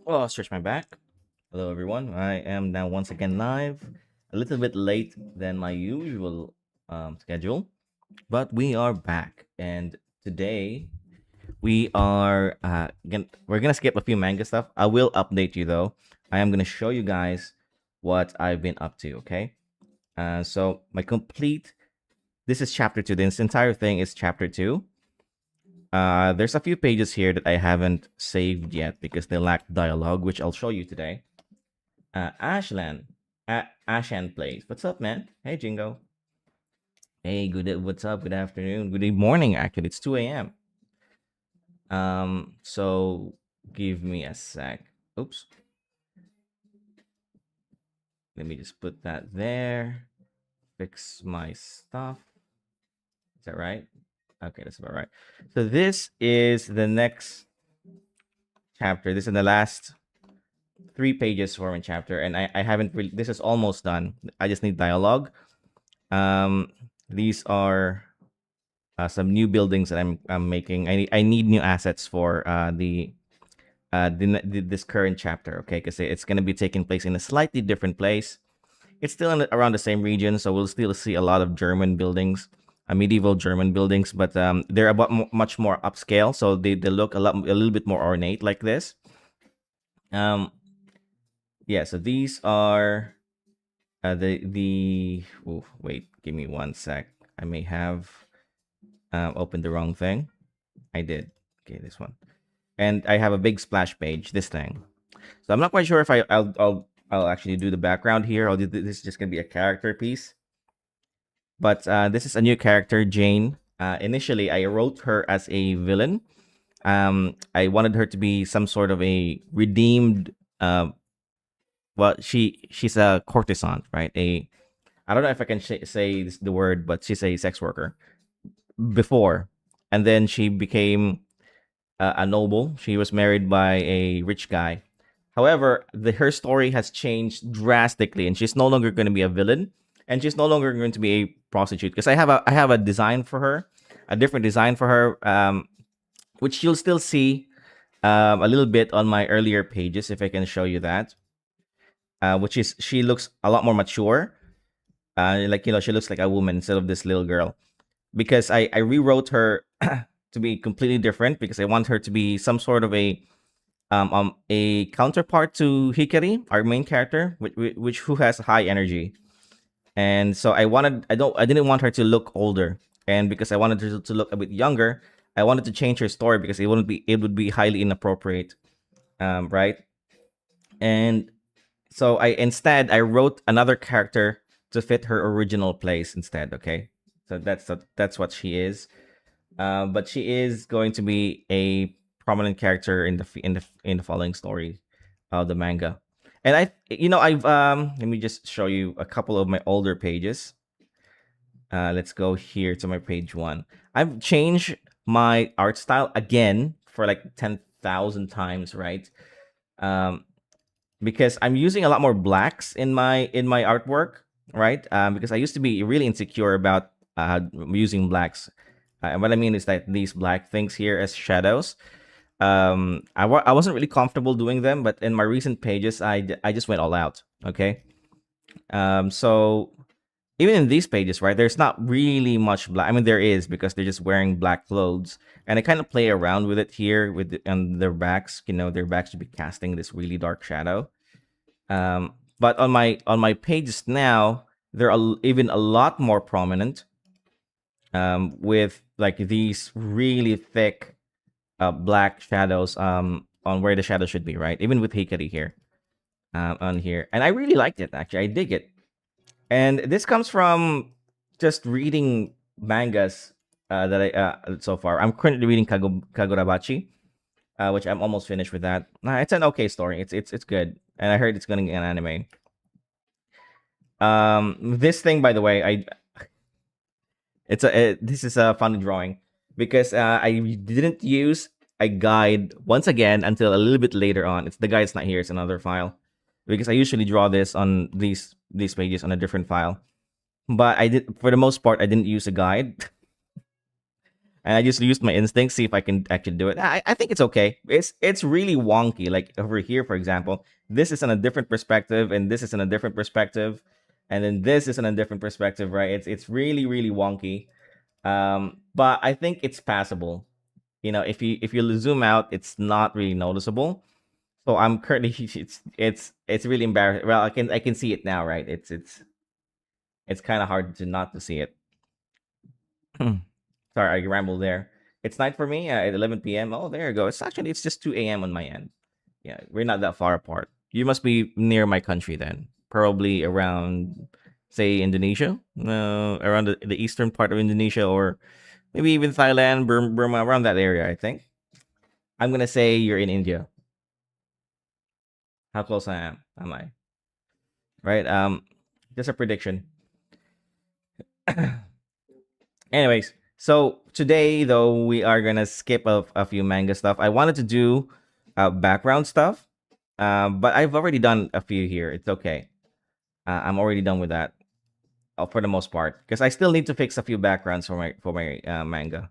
Oh, stretch my back. Hello, everyone. I am now once again live. A little bit late than my usual schedule, but we are back. And today we're gonna skip a few manga stuff. I will update you though. I am gonna show you guys what I've been up to. Okay. So my complete. This is chapter two. This entire thing is chapter two. There's a few pages here that I haven't saved yet because they lack dialogue, which I'll show you today. Ashan plays. What's up, man? Hey, Jingo. Hey, what's up? Good afternoon. Good morning. Actually, it's 2 a.m. So give me a sec. Oops. Let me just put that there. Fix my stuff. Is that right? Okay, that's about right. So this is the next chapter. This is the last 3 pages for my chapter, and I haven't really. This is almost done. I just need dialogue. These are some new buildings that I'm making. I need new assets for this current chapter. Okay, because it's going to be taking place in a slightly different place. It's still around the same region, so we'll still see a lot of German buildings, medieval German buildings, but they're about much more upscale, so they look a little bit more ornate like this. Um, yeah. So these are the. Oh, wait, give me one sec. I may have opened the wrong thing. I did. Okay, this one. And I have a big splash page. This thing. So I'm not quite sure if I'll actually do the background here. This is just gonna be a character piece. But this is a new character, Jane. Initially, I wrote her as a villain. I wanted her to be some sort of a redeemed. Well, she's a courtesan, right? I don't know if I can say the word, but she's a sex worker before, and then she became a noble. She was married by a rich guy. However, her story has changed drastically, and she's no longer going to be a villain, and she's no longer going to be a prostitute. Because I have a design for her, a different design for her, which you'll still see a little bit on my earlier pages if I can show you that. Which is she looks a lot more mature. Like she looks like a woman instead of this little girl. Because I rewrote her to be completely different because I want her to be some sort of a counterpart to Hikari, our main character, which who has high energy. And so I didn't want her to look older, and because I wanted her to look a bit younger, I wanted to change her story because it would be highly inappropriate, right? And so I wrote another character to fit her original place instead. Okay, so that's what she is. But she is going to be a prominent character in the following story of the manga. And I've let me just show you a couple of my older pages. Let's go here to my page one. I've changed my art style again for like 10,000 times, right? Um, because I'm using a lot more blacks in my artwork, right? Because I used to be really insecure about using blacks. And what I mean is that these black things here as shadows, I wasn't really comfortable doing them, but in my recent pages, I just went all out. Okay, so even in these pages, right, there's not really much black. I mean, there is because they're just wearing black clothes, and I kind of play around with it here on their backs. Their backs should be casting this really dark shadow. But on my pages now, they're even a lot more prominent. With like these really thick black shadows on where the shadow should be, right? Even with Hikari here, on here, and I really liked it. Actually, I dig it. And this comes from just reading mangas that I so far. I'm currently reading Kagurabachi, which I'm almost finished with that. It's an okay story. It's good, and I heard it's going to get an anime. This thing, by the way, this is a funny drawing because I didn't use a guide once again until a little bit later on. The guide's not here; it's another file because I usually draw this on these pages on a different file. But I did, for the most part, I didn't use a guide. and I just used my instincts, see if I can actually do it. I think it's okay. It's really wonky. Like over here, for example, this is in a different perspective, and this is in a different perspective, and then this is in a different perspective, right? It's really really wonky. But I think it's passable. If you zoom out, it's not really noticeable. So I'm currently it's really embarrassing. Well, I can see it now, right? It's kind of hard to not to see it. Sorry, I rambled there. It's night for me at 11 p.m. Oh, there you go. It's just 2 a.m. on my end. Yeah, we're not that far apart. You must be near my country then, probably around, say, Indonesia, around the eastern part of Indonesia, or maybe even Thailand, Burma, around that area. I think I'm gonna say you're in India. How close I am? Am I right? Just a prediction. Anyways, so today though we are gonna skip a few manga stuff. I wanted to do background stuff, but I've already done a few here. It's okay. I'm already done with that for the most part because I still need to fix a few backgrounds for my manga.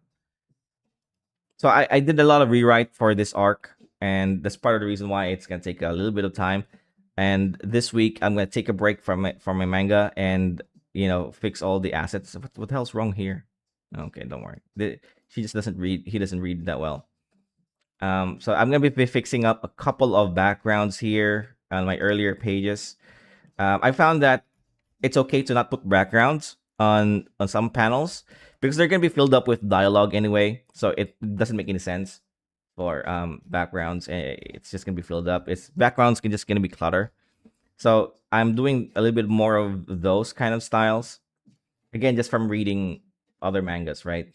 So I did a lot of rewrite for this arc, and that's part of the reason why it's gonna take a little bit of time. And this week I'm gonna take a break from my manga and fix all the assets. What the hell's wrong here? Okay, don't worry. She just doesn't read. He doesn't read that well. So I'm gonna be fixing up a couple of backgrounds here on my earlier pages. I found that it's okay to not put backgrounds on some panels because they're gonna be filled up with dialogue anyway. So it doesn't make any sense for backgrounds. It's just gonna be filled up. It's backgrounds can just gonna be clutter. So I'm doing a little bit more of those kind of styles. Again, just from reading other mangas, right?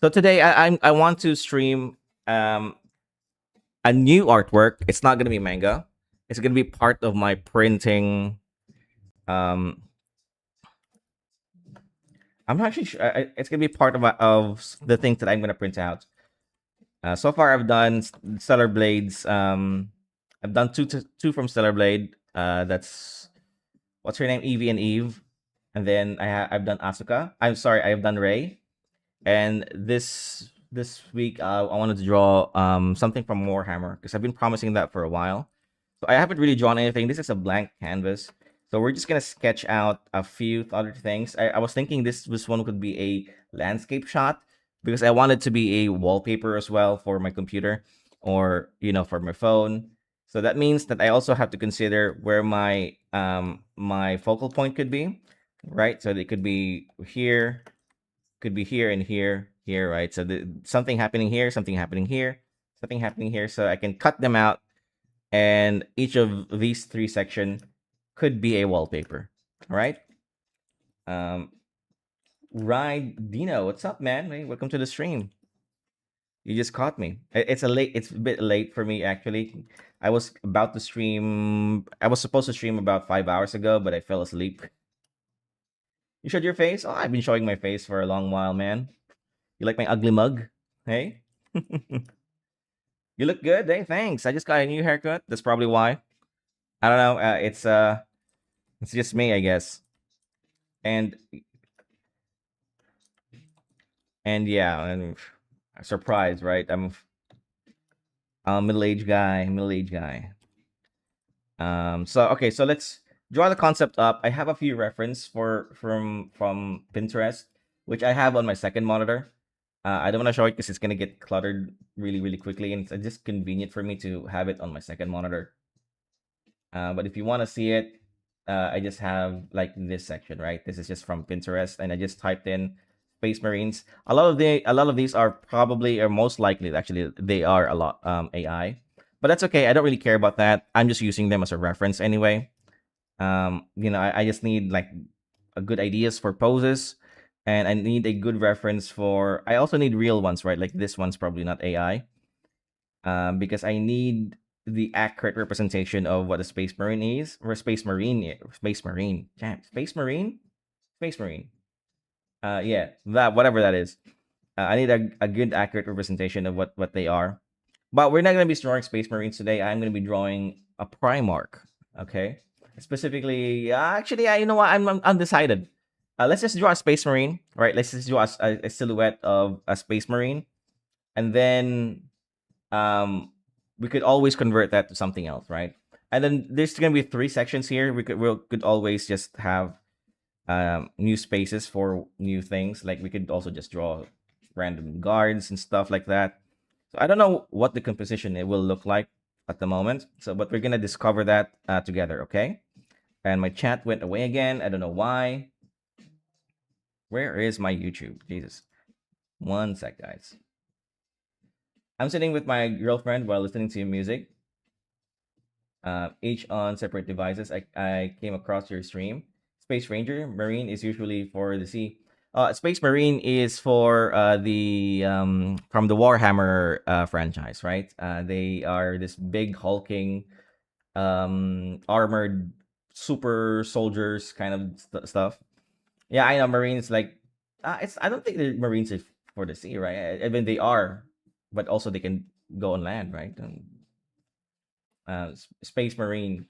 So today I want to stream um a new artwork. It's not gonna be manga. It's gonna be part of my printing. Um, I'm not actually sure. It's gonna be part of the things that I'm gonna print out. So far, I've done Stellar Blades. I've done two from Stellar Blade. That's what's her name, Evie and Eve, and then I've done Asuka. I'm sorry, I've done Ray, and this week I wanted to draw something from Warhammer because I've been promising that for a while. So I haven't really drawn anything. This is a blank canvas. So we're just gonna sketch out a few other things. I was thinking this one could be a landscape shot because I want it to be a wallpaper as well for my computer or for my phone. So that means that I also have to consider where my focal point could be, right? So it could be here and here, right? So something happening here, something happening here, something happening here. So I can cut them out, and each of these three sections could be a wallpaper. All right. Um, Ride Dino, what's up, man? Hey, welcome to the stream. You just caught me. It's a bit late for me actually. I was about to stream. I was supposed to stream about 5 hours ago, but I fell asleep. You showed your face? Oh, I've been showing my face for a long while, man. You like my ugly mug? Hey, you look good. Hey, thanks. I just got a new haircut. That's probably why. I don't know. It's just me, I guess. And yeah, and surprise, right? I'm a middle-aged guy. Middle-aged guy. So okay, so let's draw the concept up. I have a few reference from Pinterest, which I have on my second monitor. I don't want to show it because it's gonna get cluttered really, really quickly, and it's just convenient for me to have it on my second monitor. But if you want to see it, I just have like this section, right? This is just from Pinterest, and I just typed in Space Marines. A lot of these are probably or most likely actually they are a lot AI, but that's okay. I don't really care about that. I'm just using them as a reference anyway. I just need like a good ideas for poses, and I need a good reference for. I also need real ones, right? Like this one's probably not AI, because I need the accurate representation of what a space marine is, or a space marine, damn, space marine. Yeah, that whatever that is. I need a good accurate representation of what they are. But we're not gonna be drawing space marines today. I'm gonna be drawing a Primarch. Okay, specifically, actually, you know what? I'm undecided. Let's just draw a space marine, right? Let's just draw a silhouette of a space marine, and then um, we could always convert that to something else, right? And then there's gonna be three sections here. We could always just have new spaces for new things. Like we could also just draw random guards and stuff like that. So I don't know what the composition it will look like at the moment. So, but we're gonna discover that together, okay? And my chat went away again. I don't know why. Where is my YouTube? Jesus. One sec, guys. I'm sitting with my girlfriend while listening to music, each on separate devices. I came across your stream. Space Ranger Marine is usually for the sea. Space Marine is for the from the Warhammer franchise, right? They are this big hulking armored super soldiers kind of stuff. Yeah, I know Marines like it's. I don't think the Marines are for the sea, right? I mean, they are, but also they can go on land, right? And, Space Marine.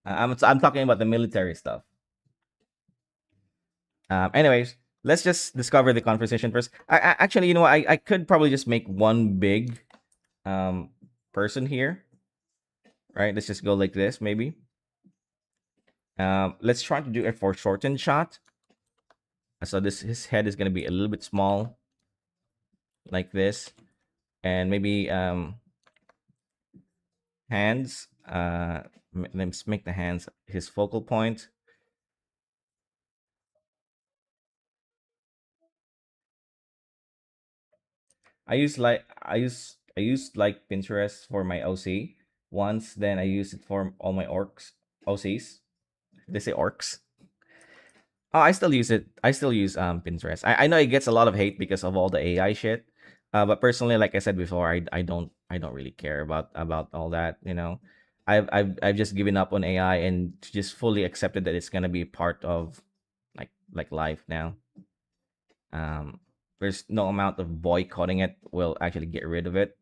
I'm talking about the military stuff. Anyways, let's just discover the conversation first. Actually, you know, I could probably just make one big um person here, right? Let's just go like this, maybe. Let's try to do a foreshortened shot. So this his head is gonna be a little bit small, like this, and maybe hands. Let's make the hands his focal point. I use like Pinterest for my OC once. Then I use it for all my orcs OCs. They say orcs. Oh, I still use it. I still use Pinterest. I know it gets a lot of hate because of all the AI shit. But personally, like I said before, I don't really care about all that. You know, I've just given up on AI and just fully accepted that it's gonna be part of like life now. Um, there's no amount of boycotting it will actually get rid of it.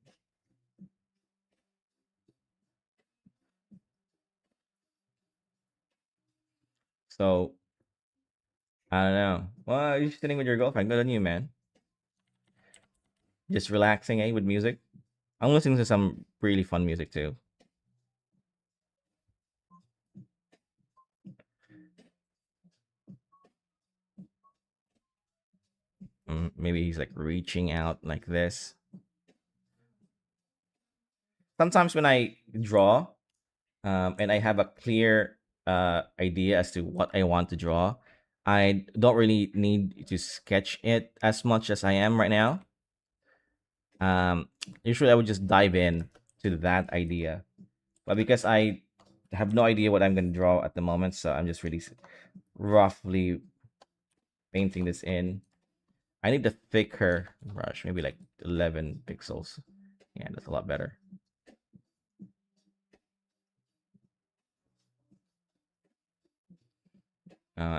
So I don't know. Well, you're sitting with your girlfriend. Good on you, man. Just relaxing, with music. I'm listening to some really fun music too. Maybe he's like reaching out like this. Sometimes when I draw, and I have a clear idea as to what I want to draw, I don't really need to sketch it as much as I am right now. Um, Usually I would just dive in to that idea, but because I have no idea what I'm gonna draw at the moment, so I'm just really roughly painting this in. I need a thicker brush, maybe like 11 pixels. Yeah, that's a lot better.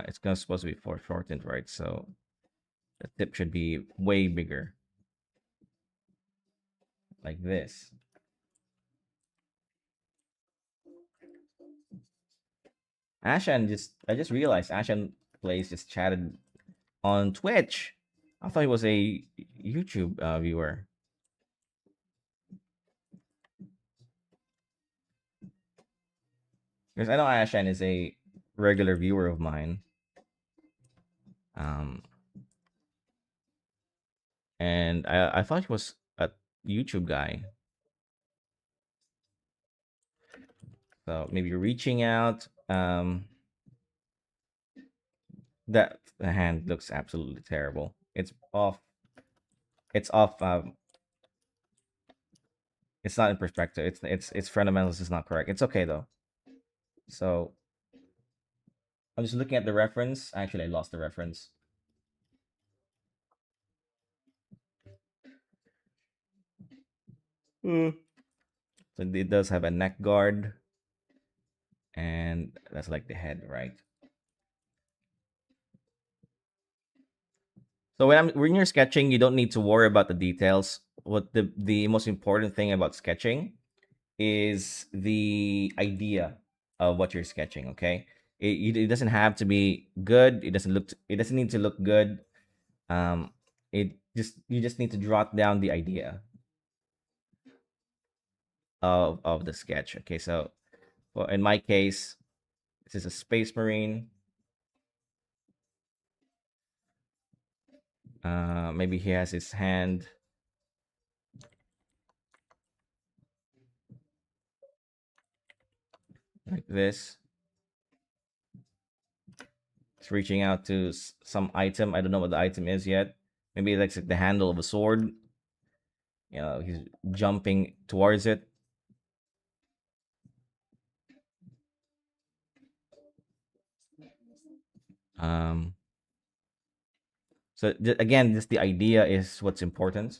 It's gonna supposed to be foreshortened, right? So the tip should be way bigger, like this. I just realized Ashan Plays just chatted on Twitch. I thought he was a YouTube viewer. Because I know Ashan is a regular viewer of mine. Um, and I thought he was a YouTube guy. So maybe reaching out. That the hand looks absolutely terrible. It's off. It's off. It's not in perspective. Its fundamentals is not correct. It's okay though. So I'm just looking at the reference. Actually, I lost the reference. Mm. So it does have a neck guard, and that's like the head, right? So when you're sketching, you don't need to worry about the details. What the most important thing about sketching is the idea of what you're sketching. Okay, It doesn't have to be good. It doesn't need to look good. Um, it just you just need to jot down the idea of the sketch. Okay, so well, in my case, this is a space marine. Maybe he has his hand like this. It's reaching out to some item. I don't know what the item is yet. Maybe it's like the handle of a sword. He's jumping towards it. Um, so again, just the idea is what's important,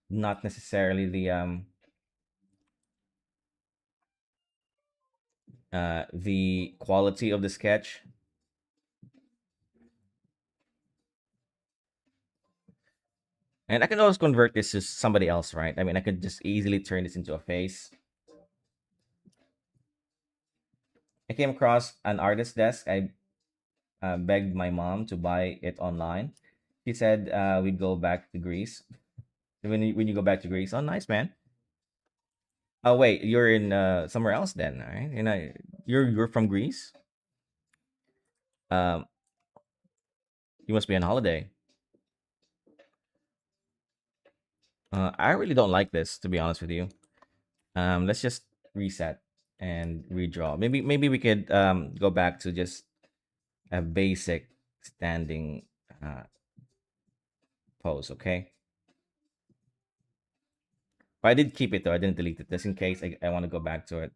not necessarily the quality of the sketch. And I can always convert this to somebody else, right? I mean, I could just easily turn this into a face. I came across an artist desk. I begged my mom to buy it online. She said we'd go back to Greece. When you go back to Greece, oh, nice, man. Oh, wait, you're in somewhere else then, right? You're from Greece. Um, you must be on holiday. I really don't like this, to be honest with you. Let's just reset and redraw. Maybe we could go back to just a basic standing pose, okay? But I did keep it though. I didn't delete it just in case I want to go back to it.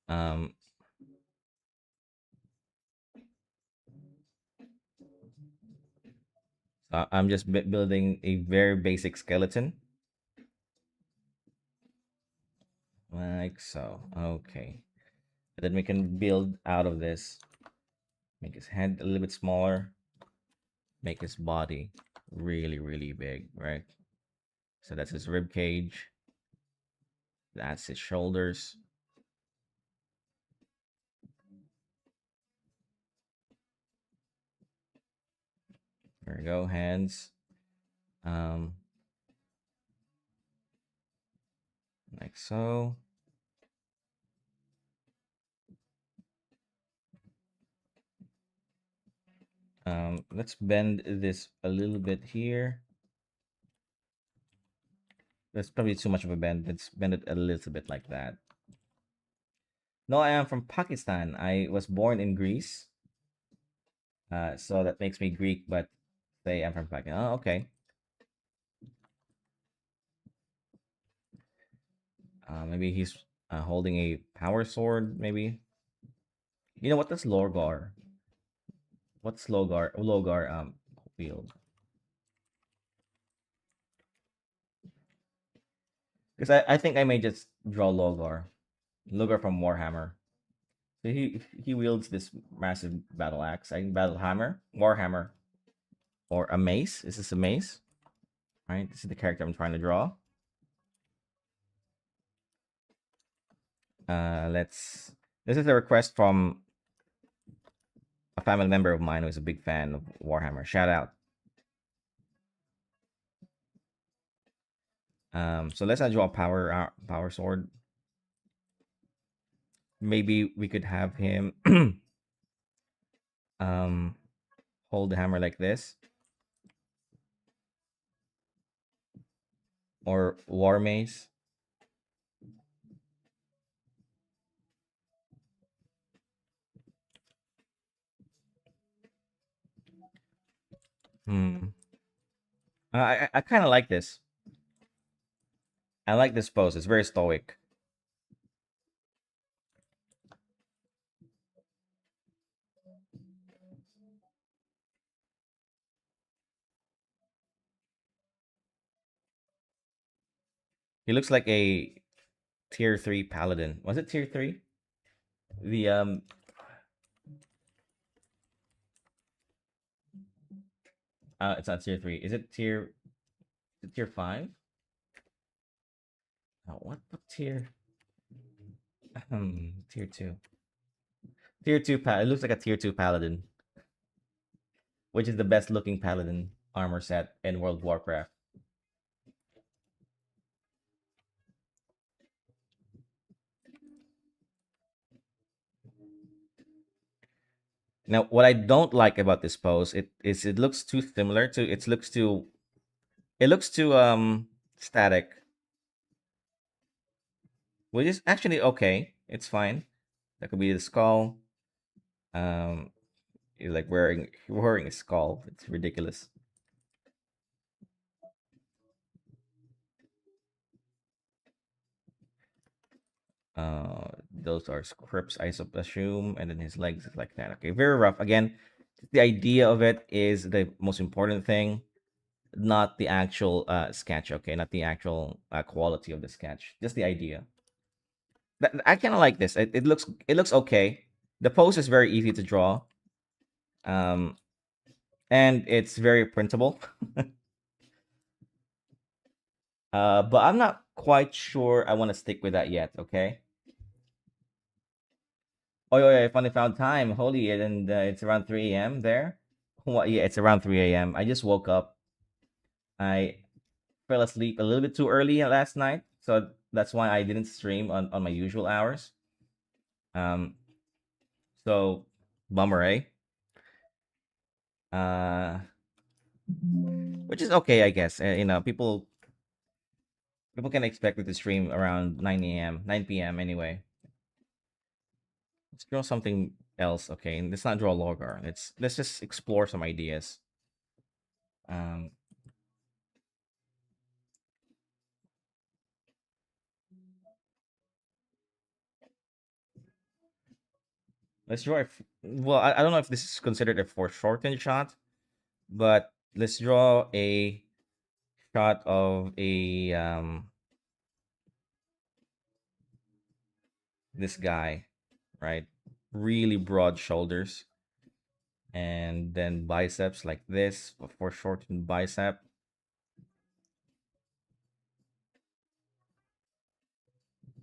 Um, so I'm just building a very basic skeleton, like so. Okay, and then we can build out of this. Make his head a little bit smaller. Make his body really, really big, right? So that's his rib cage. That's his shoulders. There we go. Hands. Um, like so. Let's bend this a little bit here. That's probably too much of a bend. Let's bend it a little bit like that. No, I am from Pakistan. I was born in Greece. So that makes me Greek, but say I'm from Pakistan. Oh, okay. Maybe he's holding a power sword, maybe. You know what? That's Lorgar. What's Logar? Logar field. Because I think I may just draw Logar. Logar from Warhammer. So he wields this massive battle axe. I battle hammer, Warhammer, or a mace. Is this a mace? Right. This is the character I'm trying to draw. Let's. This is a request from a family member of mine who is a big fan of Warhammer. Shout out. So let's not draw a power sword. Maybe we could have him um hold the hammer like this, or war mace. Hmm. I kind of like this. I like this pose. It's very stoic. He looks like a tier 3 paladin. Was it tier 3? The it's not tier 3. Is it tier 5? Oh, what tier? Tier 2. Tier 2 it looks like a tier 2 paladin, which is the best looking paladin armor set in World of Warcraft. Now, what I don't like about this pose, it looks too similar to it looks too static, which is actually okay. It's fine. That could be the skull. Um, you're like wearing a skull. It's ridiculous. Those are scripts, I assume, and then his legs is like that. Okay, very rough. Again, the idea of it is the most important thing, not the actual sketch. Okay, not the actual quality of the sketch, just the idea. I kind of like this. It looks okay. The pose is very easy to draw, um, and it's very printable. But I'm not quite sure I want to stick with that yet. Okay. Oh yeah, I finally found time. Holy, and it's around 3 a.m. there. What? Yeah, it's around 3 a.m. I just woke up. I fell asleep a little bit too early last night, so that's why I didn't stream on my usual hours. Um, so bummer, eh? Uh, which is okay, I guess. People can expect me to stream around 9 a.m., 9 p.m. anyway. Let's draw something else, okay? And let's not draw Logar. Let's just explore some ideas. Um, let's draw. Well, I don't know if this is considered a foreshortened shot, but let's draw a shot of a this guy, right? Really broad shoulders, and then biceps like this, a foreshortened bicep,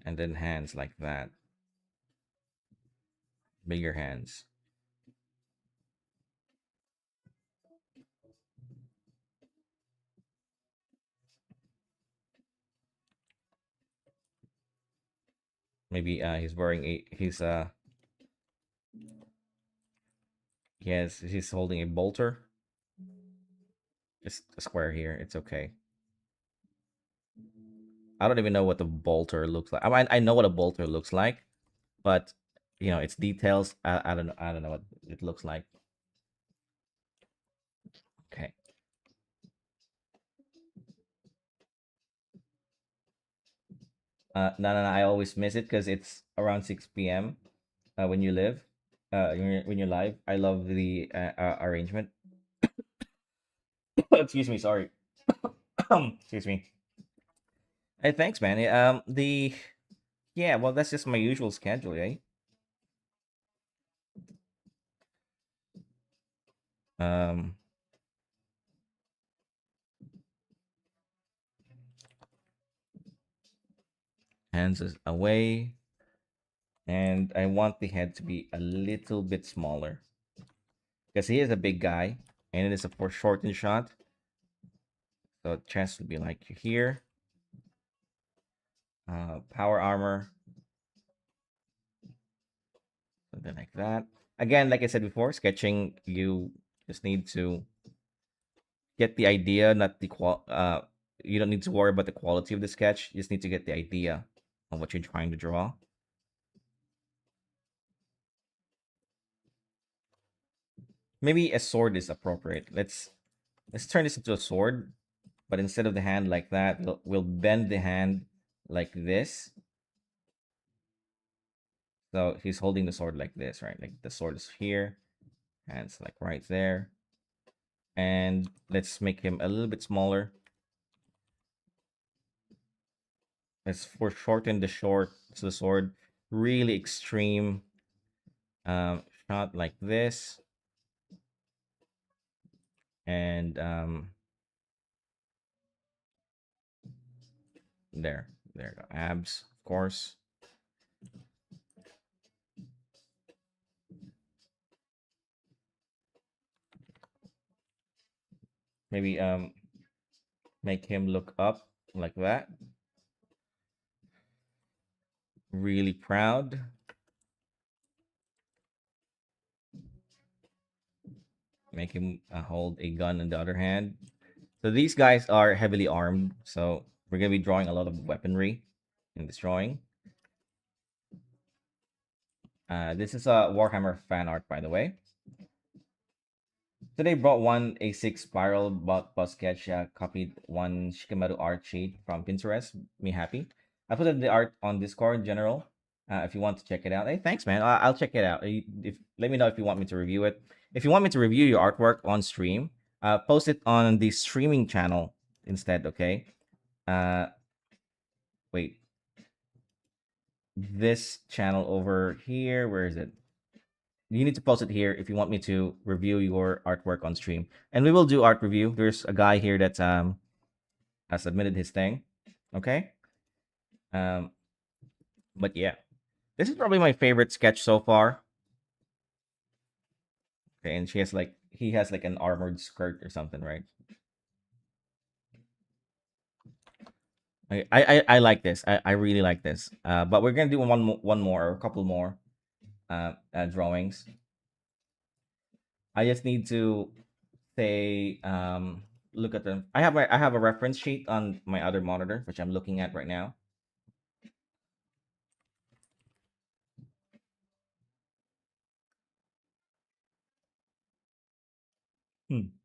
and then hands like that, bigger hands. Maybe he's holding a bolter. Just a square here. It's okay. I don't even know what the bolter looks like. I know what a bolter looks like, but its details. I don't know. I don't know what it looks like. Okay. No, no, no. I always miss it because it's around 6 p.m. When you live, when you're live. I love the arrangement. Excuse me. Sorry. Excuse me. Hey, thanks, man. The yeah. Well, that's just my usual schedule, eh? Um, hands is away, and I want the head to be a little bit smaller because he is a big guy, and it is a foreshortened shot. So chest would be like here. Power armor, something like that. Again, like I said before, sketching, you just need to get the idea, not the you don't need to worry about the quality of the sketch. You just need to get the idea of what you're trying to draw. Maybe a sword is appropriate. Let's turn this into a sword, but instead of the hand like that, we'll bend the hand like this. So he's holding the sword like this, right? Like the sword is here, hands like right there. And let's make him a little bit smaller. Let's foreshorten the sword. Really extreme shot like this, and there you go. Abs, of course. Maybe make him look up like that. Really proud. Make him hold a gun in the other hand. So these guys are heavily armed. So we're gonna be drawing a lot of weaponry in this drawing. This is a Warhammer fan art, by the way. Today brought one A6 spiral bus sketch, copied one Shikamaru art sheet from Pinterest. Me happy. I put the art on Discord general. If you want to check it out. Hey, thanks, man. I'll check it out. If let me know if you want me to review it. If you want me to review your artwork on stream, post it on the streaming channel instead. Okay. Uh, wait. This channel over here. Where is it? You need to post it here if you want me to review your artwork on stream, and we will do art review. There's a guy here that has submitted his thing. Okay. um but yeah, this is probably my favorite sketch so far. Okay, and he has like an armored skirt or something, right? I like this. I really like this. But we're gonna do one more or a couple more drawings. I just need to say, look at them. I have a reference sheet on my other monitor, which I'm looking at right now. Hmm.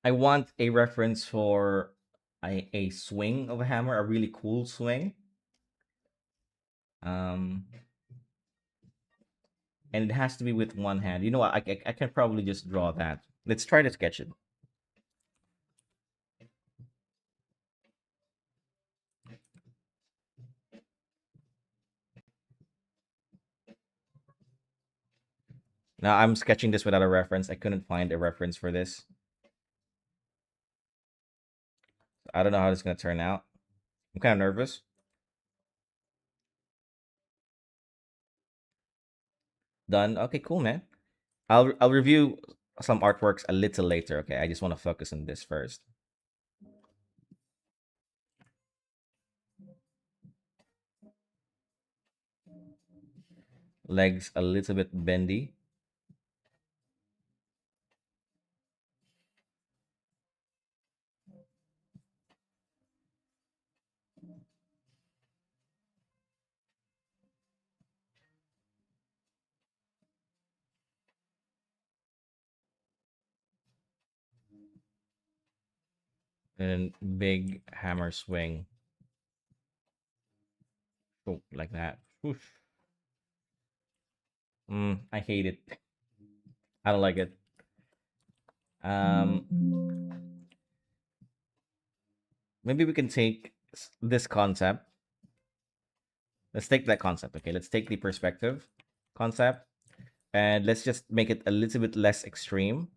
I want a reference for a swing of a hammer, a really cool swing. Um, and it has to be with one hand. You know what? I can probably just draw that. Let's try to sketch it. Now I'm sketching this without a reference. I couldn't find a reference for this. I don't know how this is gonna turn out. I'm kind of nervous. Done. Okay, cool, man. I'll review some artworks a little later. Okay, I just want to focus on this first. Legs a little bit bendy. And big hammer swing. Oh, like that. Oof. I hate it. I don't like it. Um, maybe we can take this concept. Let's take that concept. Okay, let's take the perspective concept and let's just make it a little bit less extreme.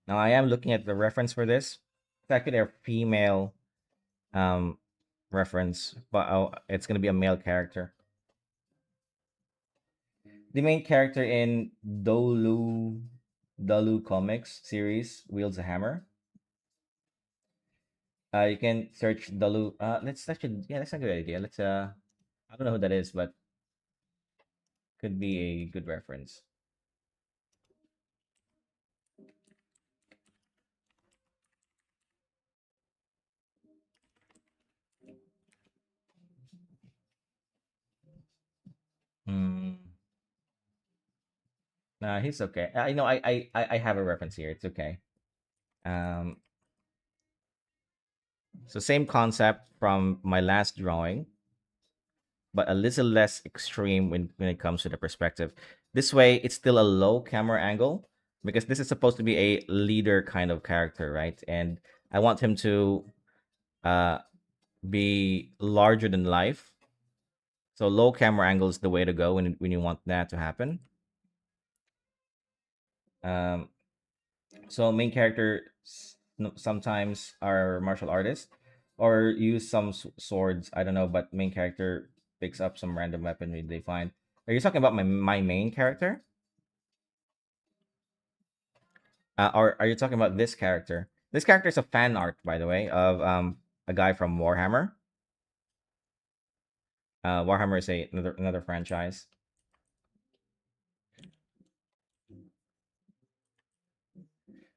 Now I am looking at the reference for this. It's actually a female um reference, but it's gonna be a male character. The main character in Dolu comics series wields a hammer. You can search the loop. Let's actually, yeah, that's a good idea. Let's I don't know who that is, but could be a good reference. Hmm. Nah, he's okay. I know. I have a reference here. It's okay. Um. So same concept from my last drawing, but a little less extreme when it comes to the perspective. This way, it's still a low camera angle because this is supposed to be a leader kind of character, right? And I want him to uh be larger than life. So low camera angle is the way to go when you want that to happen. Um, so main character sometimes are martial artists or use some swords. I don't know, but main character picks up some random weaponry they find. Are you talking about my main character? Or are you talking about this character? This character is a fan art, by the way, of a guy from Warhammer. Warhammer is another franchise.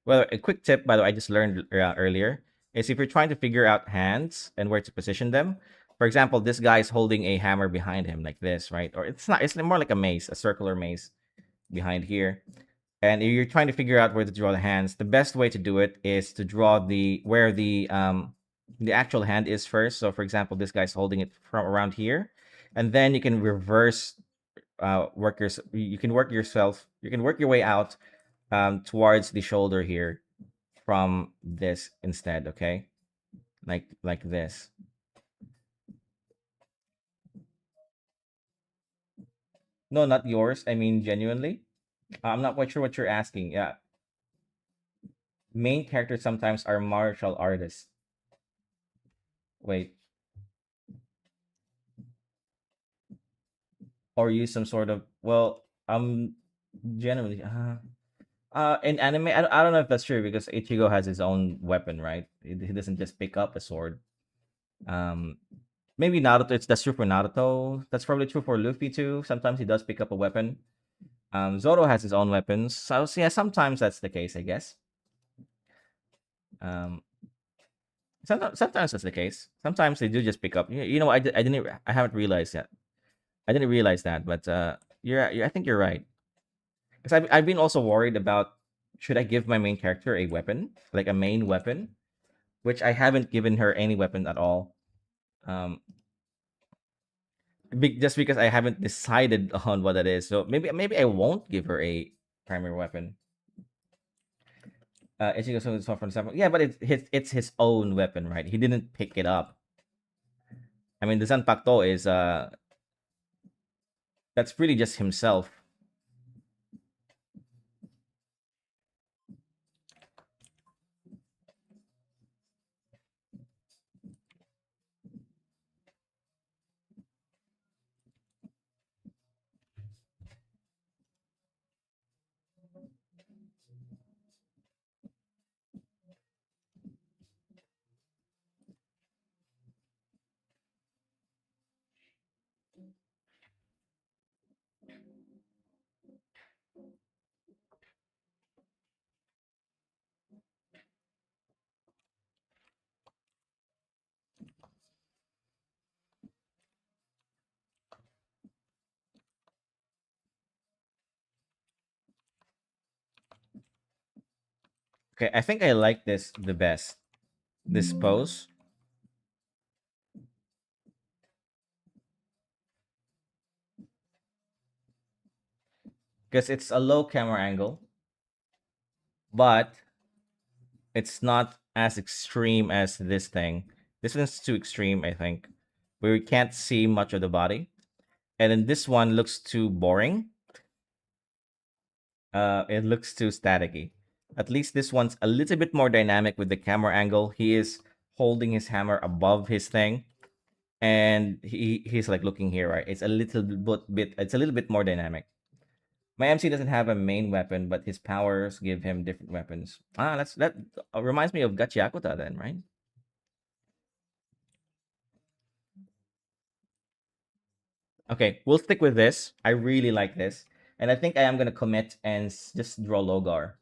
Well, a quick tip, by the way, I just learned earlier is if you're trying to figure out hands and where to position them. For example, this guy is holding a hammer behind him like this, right? Or it's not. It's more like a maze, a circular maze behind here. And if you're trying to figure out where to draw the hands, the best way to do it is to draw where the actual hand is first. So, for example, this guy's holding it from around here, and then you can reverse you can work yourself. You can work your way out towards the shoulder here from this instead, okay? Like this. No, not yours. I mean genuinely. I'm not quite sure what you're asking. Yeah. Main characters sometimes are martial artists. Wait, or use some sort of genuinely in anime I don't know if that's true because Ichigo has his own weapon, right? He doesn't just pick up a sword. Um Maybe Naruto, that's true for Naruto. That's probably true for Luffy too. Sometimes he does pick up a weapon. Zoro has his own weapons. So yeah, sometimes that's the case, I guess. Um, sometimes that's the case. Sometimes they do just pick up. You know, I didn't, I haven't realized yet. I didn't realize that, but I think you're right. Because I've been also worried about should I give my main character a weapon, like a main weapon, which I haven't given her any weapon at all. Um, just because I haven't decided on what it is. So maybe I won't give her a primary weapon. Ichigo Sung from example. Yeah, but it's his own weapon, right? He didn't pick it up. I mean, the Zanpakuto is that's really just himself. Okay, I think I like this the best. This pose because it's a low camera angle, but it's not as extreme as this thing. This one's too extreme, I think, where we can't see much of the body. And then this one looks too boring. It looks too staticky. At least this one's a little bit more dynamic with the camera angle. He is holding his hammer above his thing, and he's like looking here, right? It's a little bit. It's a little bit more dynamic. My MC doesn't have a main weapon, but his powers give him different weapons. That reminds me of Gachiakuta then, right? Okay, we'll stick with this. I really like this. And I think I am going to commit and just draw Logar.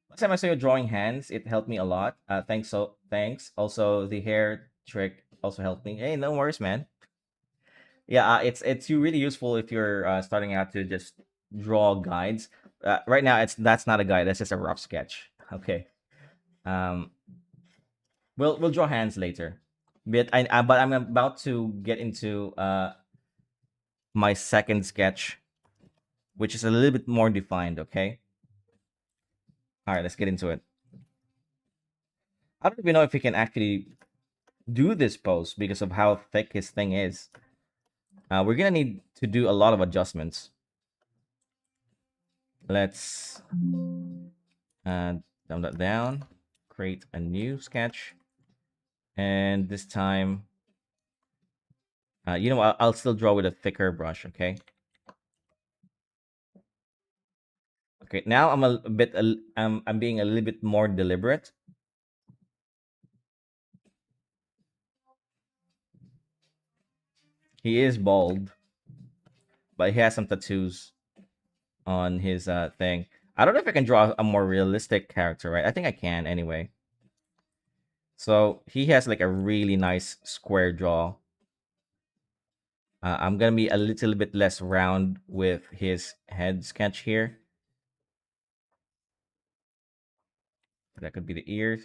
Last time I saw you drawing hands, it helped me a lot. Thanks. So thanks. Also, the hair trick also helped me. Hey, no worries, man. Yeah, it's really useful if you're starting out to just draw guides. Right now, that's not a guide. That's just a rough sketch. Okay. Um, we'll draw hands later. But I'm about to get into my second sketch, which is a little bit more defined. Okay. All right, let's get into it. I don't even know if he can actually do this pose because of how thick his thing is. We're gonna need to do a lot of adjustments. Let's dumb that down, create a new sketch, and this time, you know, I'll still draw with a thicker brush. Okay. Okay. Now I'm a bit. I'm being a little bit more deliberate. He is bald, but he has some tattoos on his thing. I don't know if I can draw a more realistic character, right? I think I can anyway. So he has like a really nice square jaw. I'm gonna be a little bit less round with his head sketch here. That could be the ears.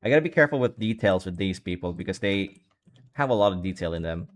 I gotta be careful with details with these people because they have a lot of detail in them.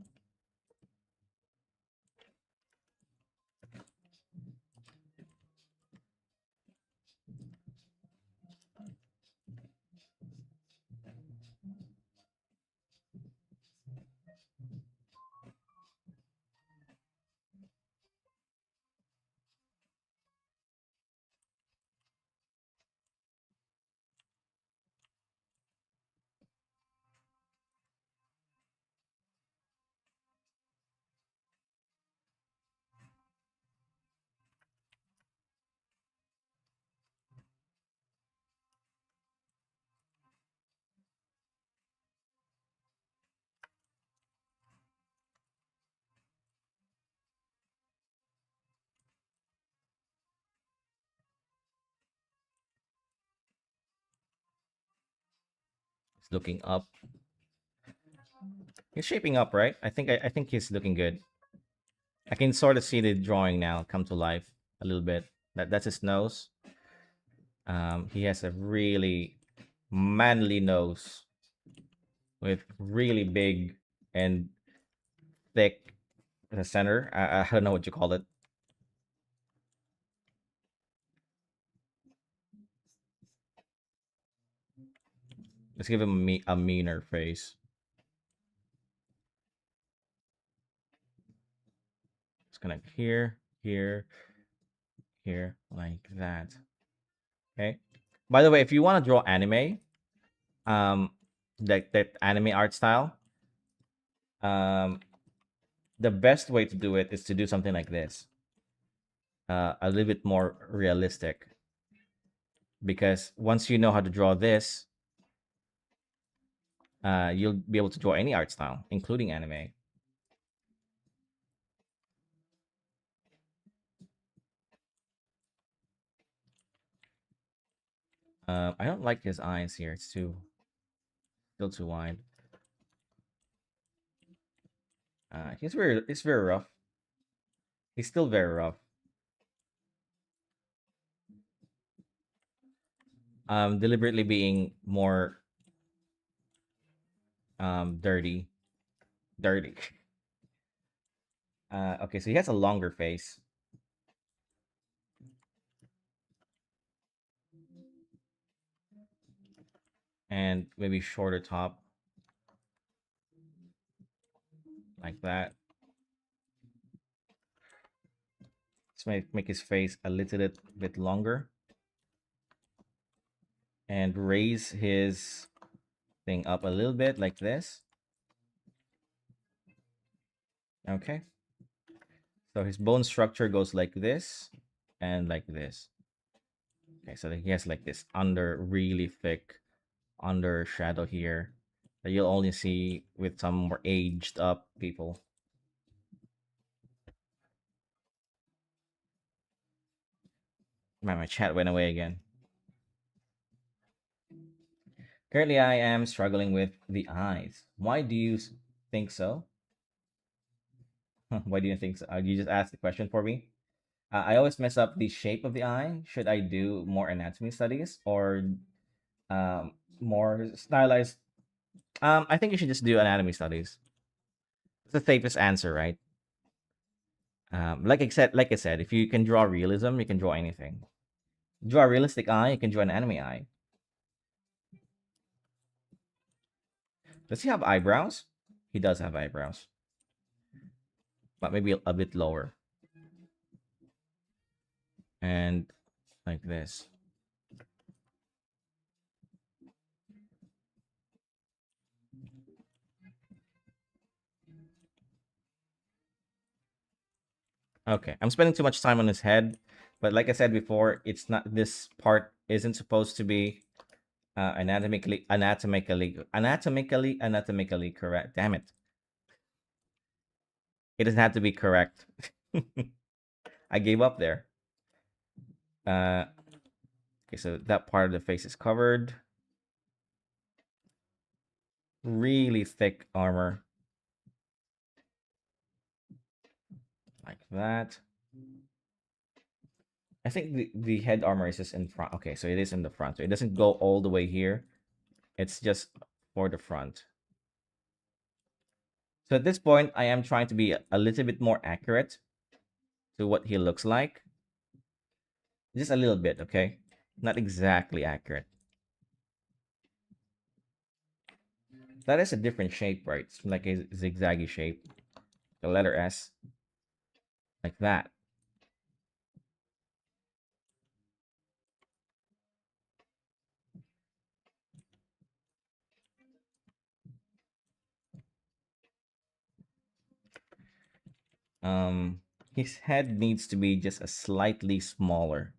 He's looking up. He's shaping up, right? I think he's looking good. I can sort of see the drawing now come to life a little bit. That's his nose. He has a really manly nose with really big and thick center. I don't know what you call it. Let's give him a meaner face. Let's connect here, here, here, like that. Okay. By the way, if you want to draw anime, um, that anime art style, um, the best way to do it is to do something like this, a little bit more realistic. Because once you know how to draw this, you'll be able to draw any art style, including anime. I don't like his eyes here. It's too still too wide. He's very rough. He's still very rough. Deliberately being more dirty, dirty. Okay, so he has a longer face and maybe shorter top, like that. Let's make his face a little bit longer and raise his thing up a little bit like this. Okay. So his bone structure goes like this and like this. Okay, so he has like this under really thick under shadow here that you'll only see with some more aged up people. My chat went away again. Currently, I am struggling with the eyes. Why do you think so? Why do you think so? You just asked the question for me. I always mess up the shape of the eye. Should I do more anatomy studies or more stylized? I think you should just do anatomy studies. It's the safest answer, right? Like I said, if you can draw realism, you can draw anything. Draw a realistic eye, you can draw an anime eye. Does he have eyebrows? He does have eyebrows, but maybe a bit lower. And like this. Okay, I'm spending too much time on his head, but like I said before, it's not. This part isn't supposed to be anatomically correct. Damn it! It doesn't have to be correct. I gave up there. Uh, okay, so that part of the face is covered. Really thick armor, like that. I think the head armor is just in front. Okay, so it is in the front. So it doesn't go all the way here. It's just for the front. So at this point, I am trying to be a little bit more accurate to what he looks like. Just a little bit, okay? Not exactly accurate. That is a different shape, right? It's like a zigzaggy shape. The letter S. Like that. His head needs to be just a slightly smaller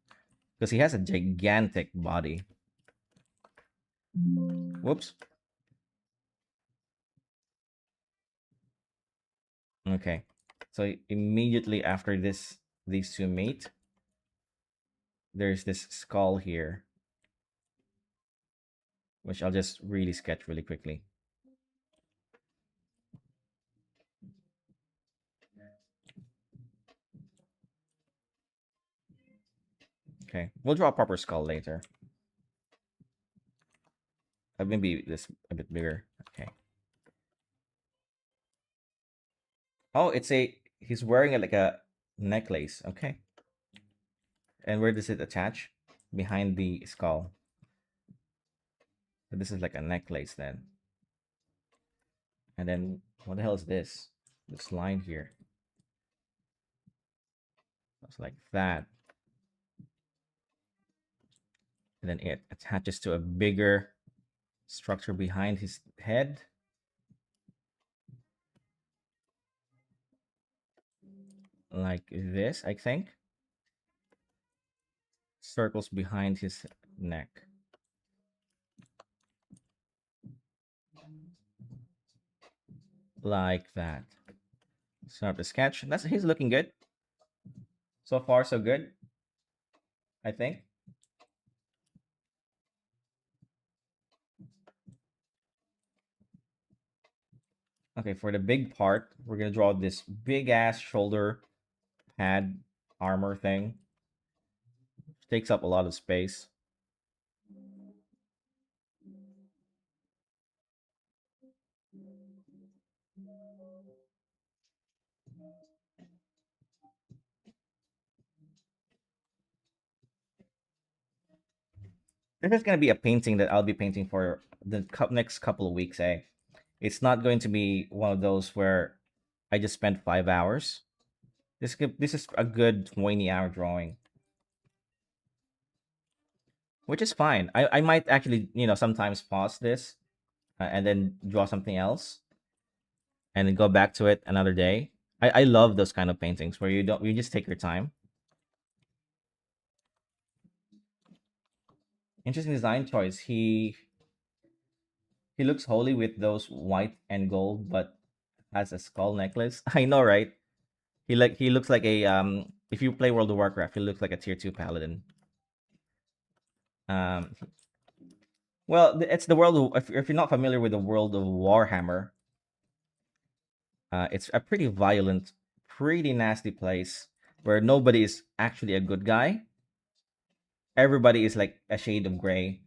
because he has a gigantic body. Whoops. Okay. So immediately after these two meet, there's this skull here, which I'll just really sketch really quickly. Okay. We'll draw a proper skull later. Maybe this a bit bigger. Okay. Oh, he's wearing like a necklace. Okay. And where does it attach? Behind the skull. So this is like a necklace then. And then what the hell is this? This line here. It's like that. And then it attaches to a bigger structure behind his head. Like this, I think. Circles behind his neck. Like that. Start the sketch. He's looking good. So far, so good. I think. Okay, for the big part, we're gonna draw this big ass shoulder pad armor thing. Takes up a lot of space. This is gonna be a painting that I'll be painting for the next couple of weeks. It's not going to be one of those where I just spent 5 hours. This is a good 20-hour drawing, which is fine. I might actually sometimes pause this and then draw something else and then go back to it another day. I love those kind of paintings where you just take your time. Interesting design choice. He looks holy with those white and gold, but has a skull necklace. I know, right? He looks like a if you play World of Warcraft, he looks like a tier 2 paladin. Um, well, it's the world. If you're not familiar with the world of Warhammer, it's a pretty violent, pretty nasty place where nobody is actually a good guy. Everybody is like a shade of gray,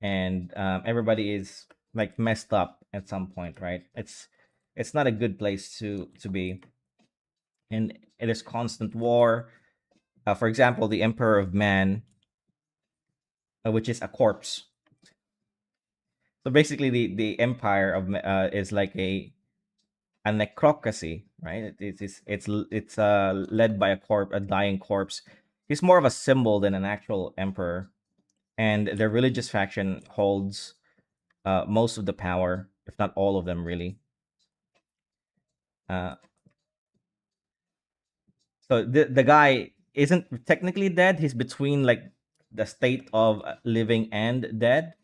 and everybody is like messed up at some point, right? It's not a good place to be, and it is constant war. For example, the Emperor of Man, which is a corpse. So basically, the Empire of is like a necrocracy, right? It's led by a dying corpse. He's more of a symbol than an actual emperor, and the religious faction holds most of the power, if not all of them, really. Uh, so the guy isn't technically dead. He's between like the state of living and dead,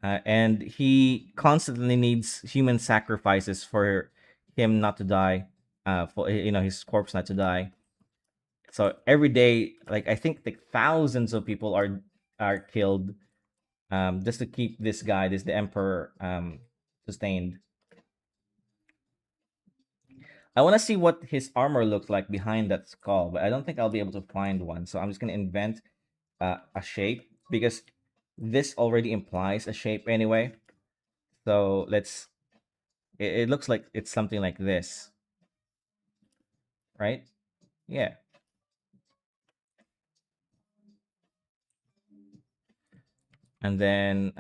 and he constantly needs human sacrifices for him not to die, for his corpse not to die. So every day, like I think like thousands of people are killed, just to keep this guy, this the emperor, sustained. I want to see what his armor looks like behind that skull, but I don't think I'll be able to find one. So I'm just gonna invent a shape, because this already implies a shape anyway. So it looks like it's something like this, right? Yeah. And then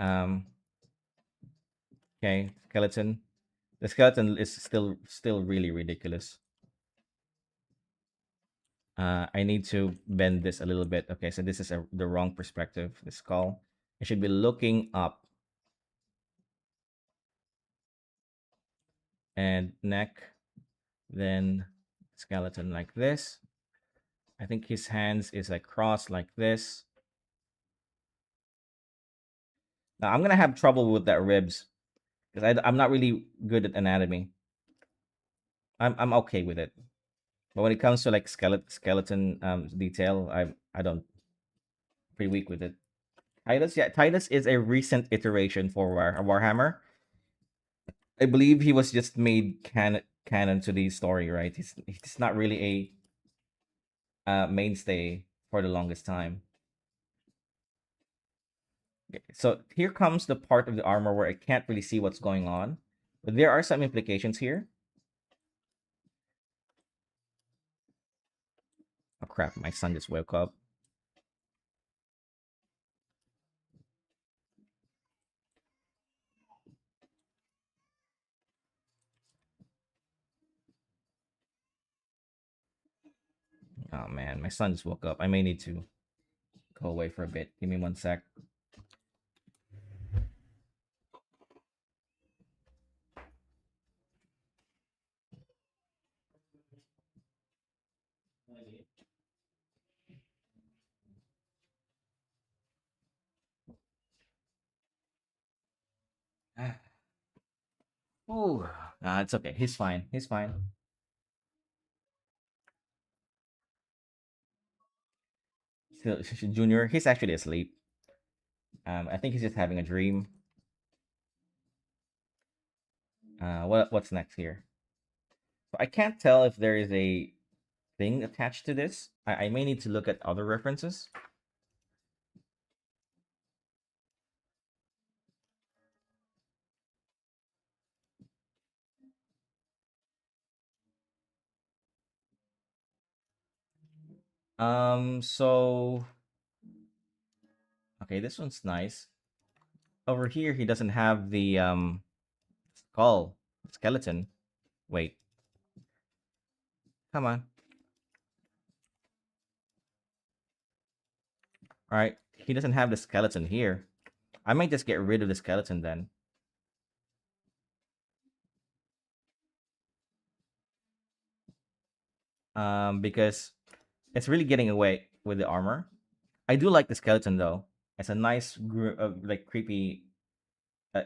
okay, skeleton. The skeleton is still really ridiculous. I need to bend this a little bit. Okay, so this is the wrong perspective. The skull. I should be looking up, and neck, then skeleton like this. I think his hands is like crossed like this. Now I'm gonna have trouble with that ribs, because I'm not really good at anatomy. I'm okay with it, but when it comes to like skeleton detail, I don't pretty weak with it. Titus, yeah, Titus is a recent iteration for Warhammer. I believe he was just made canon to the story, right? He's not really a mainstay for the longest time. Okay, so here comes the part of the armor where I can't really see what's going on, but there are some implications here. Oh crap! My son just woke up. Oh man, my son just woke up. I may need to go away for a bit. Give me one sec. Oh, it's okay. He's fine. He's fine. Still, Junior, he's actually asleep. I think he's just having a dream. What's next here? So I can't tell if there is a thing attached to this. I may need to look at other references. So okay, this one's nice. Over here, he doesn't have the skull skeleton. Wait, come on. All right, he doesn't have the skeleton here. I might just get rid of the skeleton then. Because it's really getting away with the armor. I do like the skeleton though. It's a nice, like creepy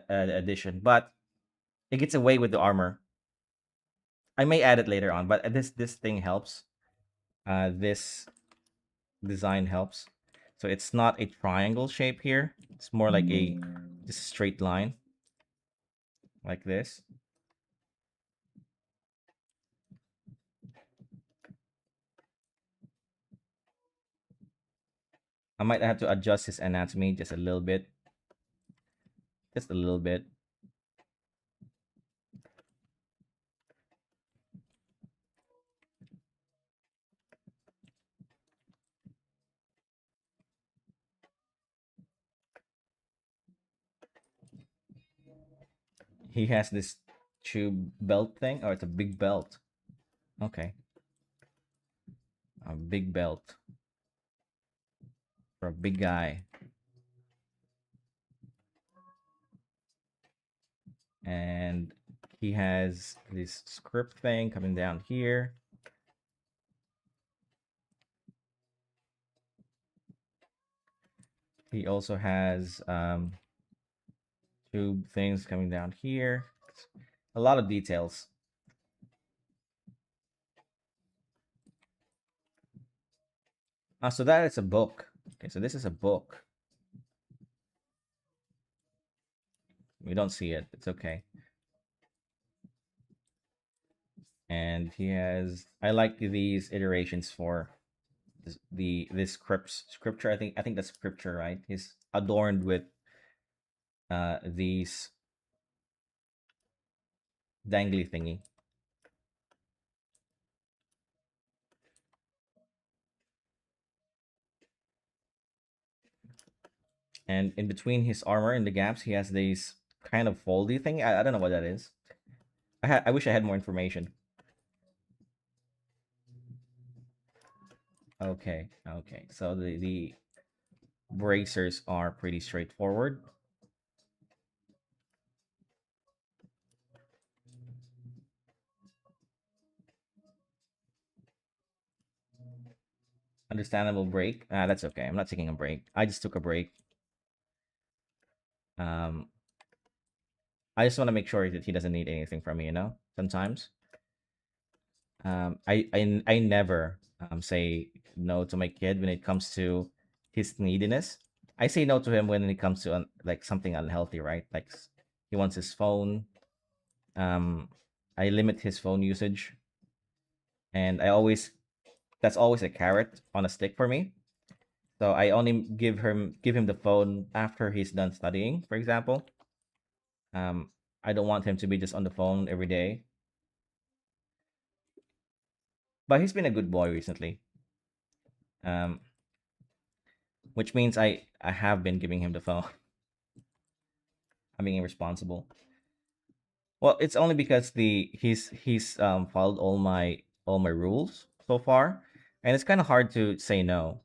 addition, but it gets away with the armor. I may add it later on, but this thing helps. This design helps. So it's not a triangle shape here. It's more like a just a straight line like this. I might have to adjust his anatomy just a little bit. Just a little bit. He has this tube belt thing. Oh, it's a big belt. Okay. A big belt for a big guy. And he has this script thing coming down here. He also has tube things coming down here. A lot of details. So that is a book. Okay, so this is a book. We don't see it. It's okay. And he has. I like these iterations for this scripture. I think that's scripture, right? He's adorned with these dangly thingy. And in between his armor in the gaps, he has these kind of foldy thing. I don't know what that is. I wish I had more information. Okay, okay. So the bracers are pretty straightforward. Understandable break. That's okay. I'm not taking a break. I just took a break. Um, I just want to make sure that he doesn't need anything from me. Sometimes I never say no to my kid when it comes to his neediness. I say no to him when it comes to like something unhealthy, right? Like he wants his phone. Um, I limit his phone usage, and that's always a carrot on a stick for me. So I only give him the phone after he's done studying, for example. Um, I don't want him to be just on the phone every day. But he's been a good boy recently. Um, which means I have been giving him the phone. I'm being irresponsible. Well, it's only because he's followed all my rules so far, and it's kind of hard to say no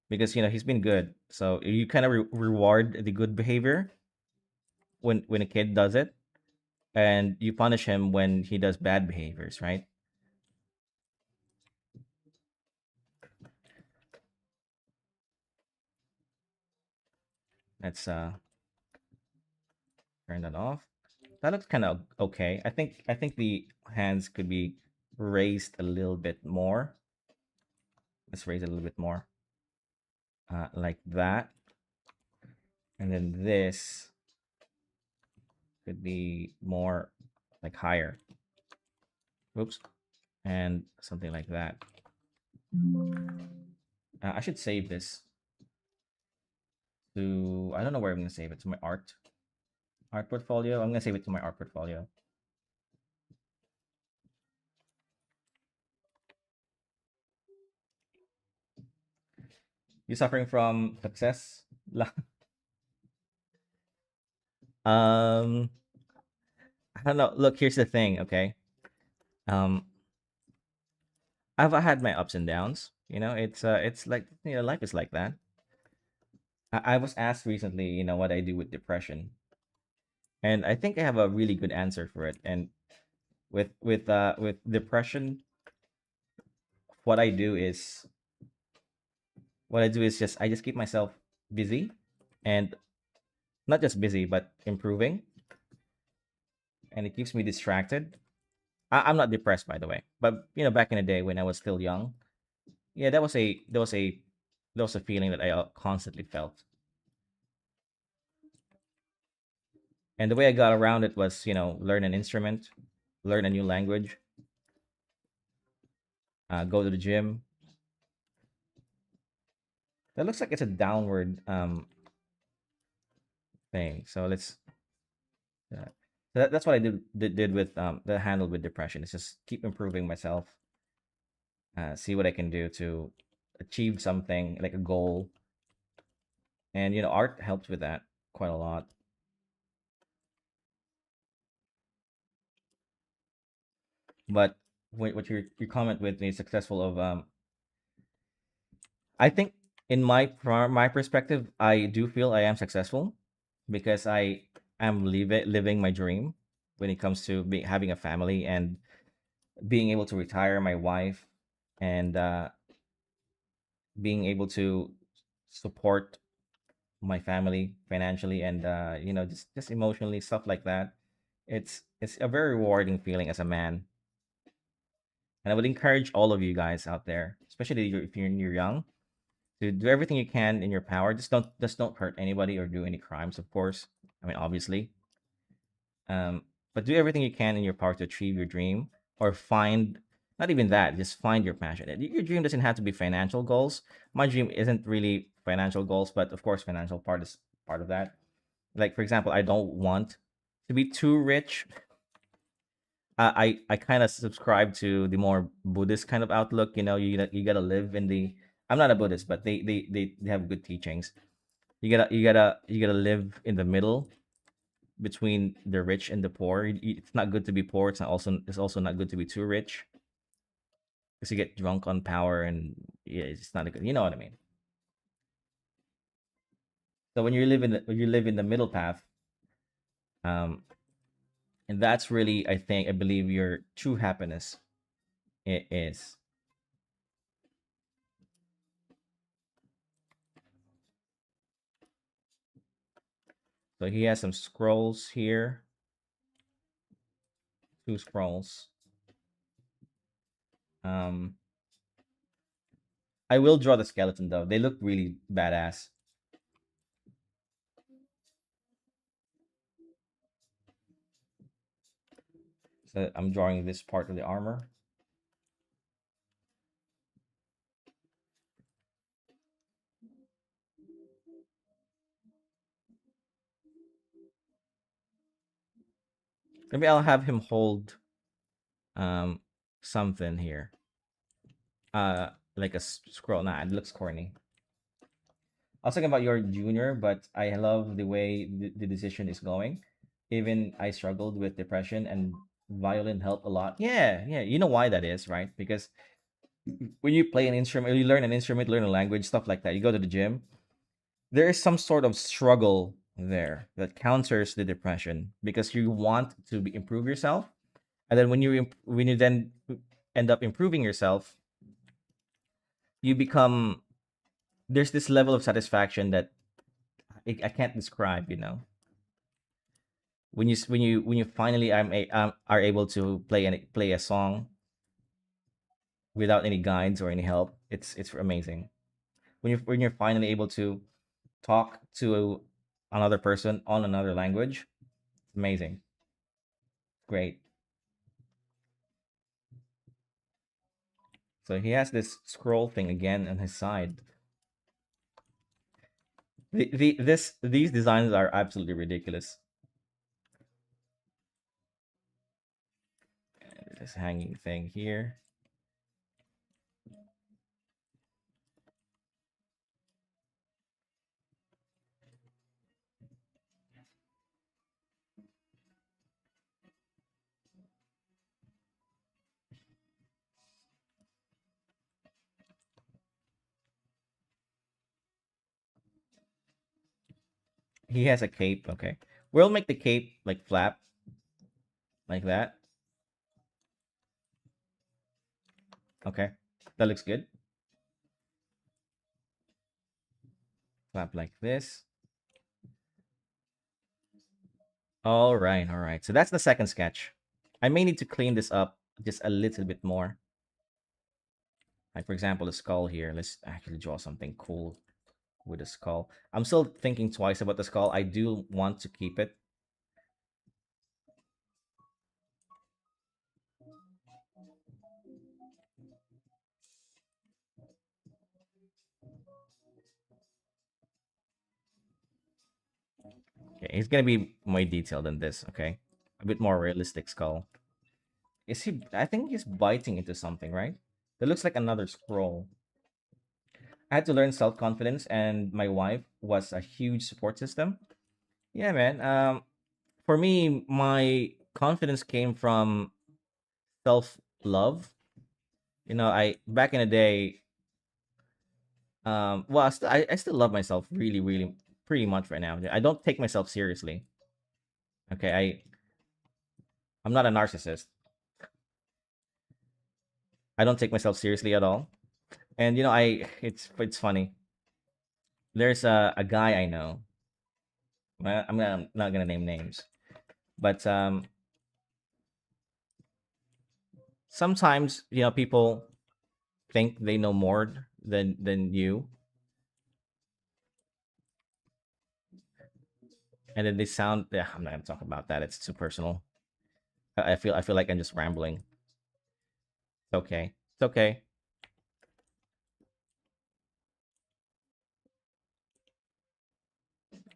because he's been good. So you kind of reward the good behavior when a kid does it, and you punish him when he does bad behaviors, right? Let's turn that off. That looks kind of okay. I think the hands could be raised a little bit more. Let's raise it a little bit more, like that, and then this could be more like higher. Oops, and something like that. I should save this to. I don't know where I'm gonna save it, to my art portfolio. I'm gonna save it to my art portfolio. You suffering from success? um, I don't know. Look, here's the thing. Okay. Um, I've had my ups and downs. It's like life is like that. I was asked recently, what I do with depression, and I think I have a really good answer for it. And with depression, what I do is just I just keep myself busy, and not just busy but improving, and it keeps me distracted. I'm not depressed, by the way, but back in the day when I was still young, yeah, that was a That was a feeling that I constantly felt. And the way I got around it was, learn an instrument, learn a new language, go to the gym. That looks like it's a downward thing. So let's. Uh, that's what I did with the handle with depression. Is just keep improving myself, see what I can do to achieve something like a goal, and art helps with that quite a lot. But what your comment with the successful of I think in from my perspective, I do feel I am successful because I am living my dream when it comes to having a family and being able to retire my wife, and being able to support my family financially, and just emotionally, stuff like that. It's a very rewarding feeling as a man, and I would encourage all of you guys out there, especially if you're young, to do everything you can in your power. Just don't hurt anybody or do any crimes, of course. I mean, obviously, but do everything you can in your power to achieve your dream, or find, not even that, just find your passion. Your dream doesn't have to be financial goals. My dream isn't really financial goals, but of course, financial part is part of that. Like, for example, I don't want to be too rich. I kind of subscribe to the more Buddhist kind of outlook. You gotta live in the. I'm not a Buddhist, but they have good teachings. You gotta live in the middle between the rich and the poor. It's not good to be poor. It's also not good to be too rich, because you get drunk on power, and yeah, it's not a good. You know what I mean? So when you live in the middle path, um, and that's really, I believe, your true happiness. It is. So he has some scrolls here, two scrolls. Um, I will draw the skeleton though. They look really badass. So I'm drawing this part of the armor. Maybe I'll have him hold um something here. Like a scroll. Nah, it looks corny. I was talking about your junior, but I love the way the decision is going. Even I struggled with depression, and violin helped a lot. Yeah, yeah. You know why that is, right? Because when you play an instrument, you learn an instrument, learn a language, stuff like that. You go to the gym, there is some sort of struggle there that counters the depression, because you want to improve yourself, and then when you then end up improving yourself, you become, there's this level of satisfaction that I can't describe. When you finally are able to play a song without any guides or any help, it's amazing. When you're finally able to talk to another person on another language, it's amazing. Great. So he has this scroll thing again on his side. These designs are absolutely ridiculous. This hanging thing here. He has a cape. Okay, we'll make the cape like flap like that. Okay, that looks good. Flap like this. All right, all right. So that's the second sketch. I may need to clean this up just a little bit more. Like for example, the skull here. Let's actually draw something cool with the skull. I'm still thinking twice about the skull. I do want to keep it. Okay, it's gonna be more detailed than this. Okay, a bit more realistic skull. Is he? I think he's biting into something, right? That looks like another scroll. I had to learn self confidence, and my wife was a huge support system. Yeah, man. For me, my confidence came from self love. I back in the day, well, I still love myself really, really, pretty much right now. I don't take myself seriously. Okay, I'm not a narcissist. I don't take myself seriously at all. And it's funny. There's a guy I know. I'm not gonna name names, but sometimes people think they know more than you, and then they sound. Yeah, I'm not gonna talk about that. It's too personal. I feel like I'm just rambling. It's okay. It's okay.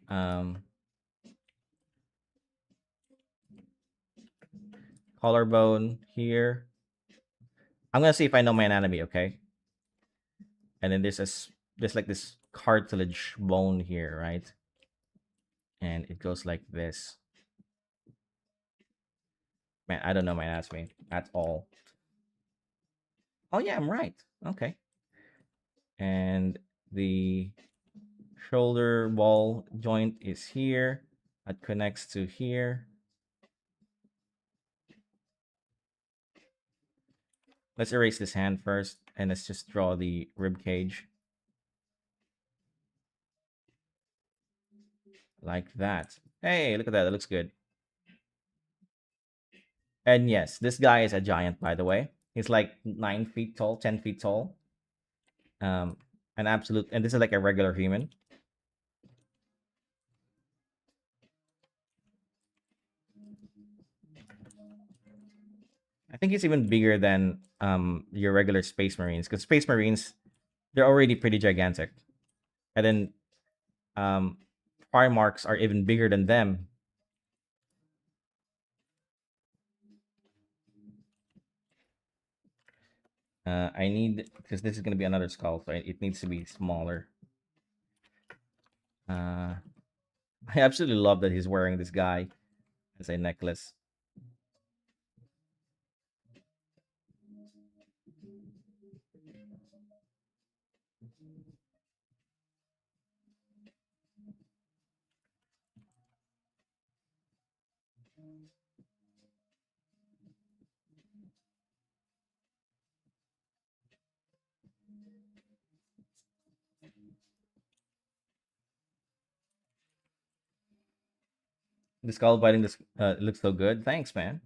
Um, Collarbone here. I'm gonna see if I know my anatomy. Okay, and then there's like this cartilage bone here, right? And it goes like this. Man, I don't know my anatomy at all. Oh yeah, I'm right. Okay. And the shoulder ball joint is here. That connects to here. Let's erase this hand first, and let's just draw the rib cage like that. Hey, look at that. That looks good. And yes, this guy is a giant, by the way. He's like 9 feet tall, 10 feet tall. Um, an absolute, and this is like a regular human. I think he's even bigger than your regular space marines, because space marines, they're already pretty gigantic, and then um, Primarchs are even bigger than them. I need, because this is going to be another skull, so it needs to be smaller. Uh, I absolutely love that he's wearing this guy as a necklace. The skull biting this looks so good. Thanks, man.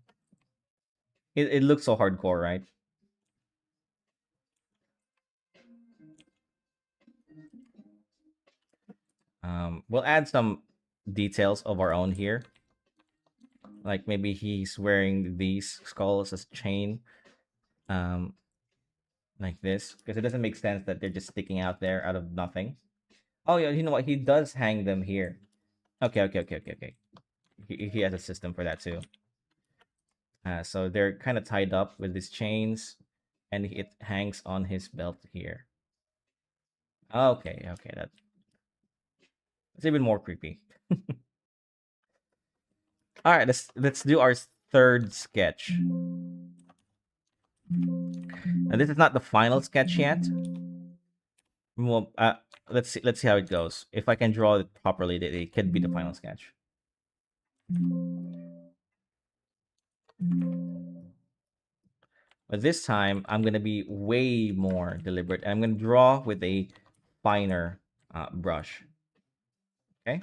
It looks so hardcore, right? We'll add some details of our own here. Like maybe he's wearing these skulls as a chain, um, like this, because it doesn't make sense that they're just sticking out there out of nothing. Oh yeah, you know what? He does hang them here. Okay, okay, okay, okay, okay. He has a system for that too. So they're kind of tied up with these chains, and it hangs on his belt here. Okay, okay, that's even more creepy. All right, let's do our third sketch. And this is not the final sketch yet. Well, let's see how it goes. If I can draw it properly, it could be the final sketch. But this time, I'm gonna be way more deliberate. I'm gonna draw with a finer brush. Okay.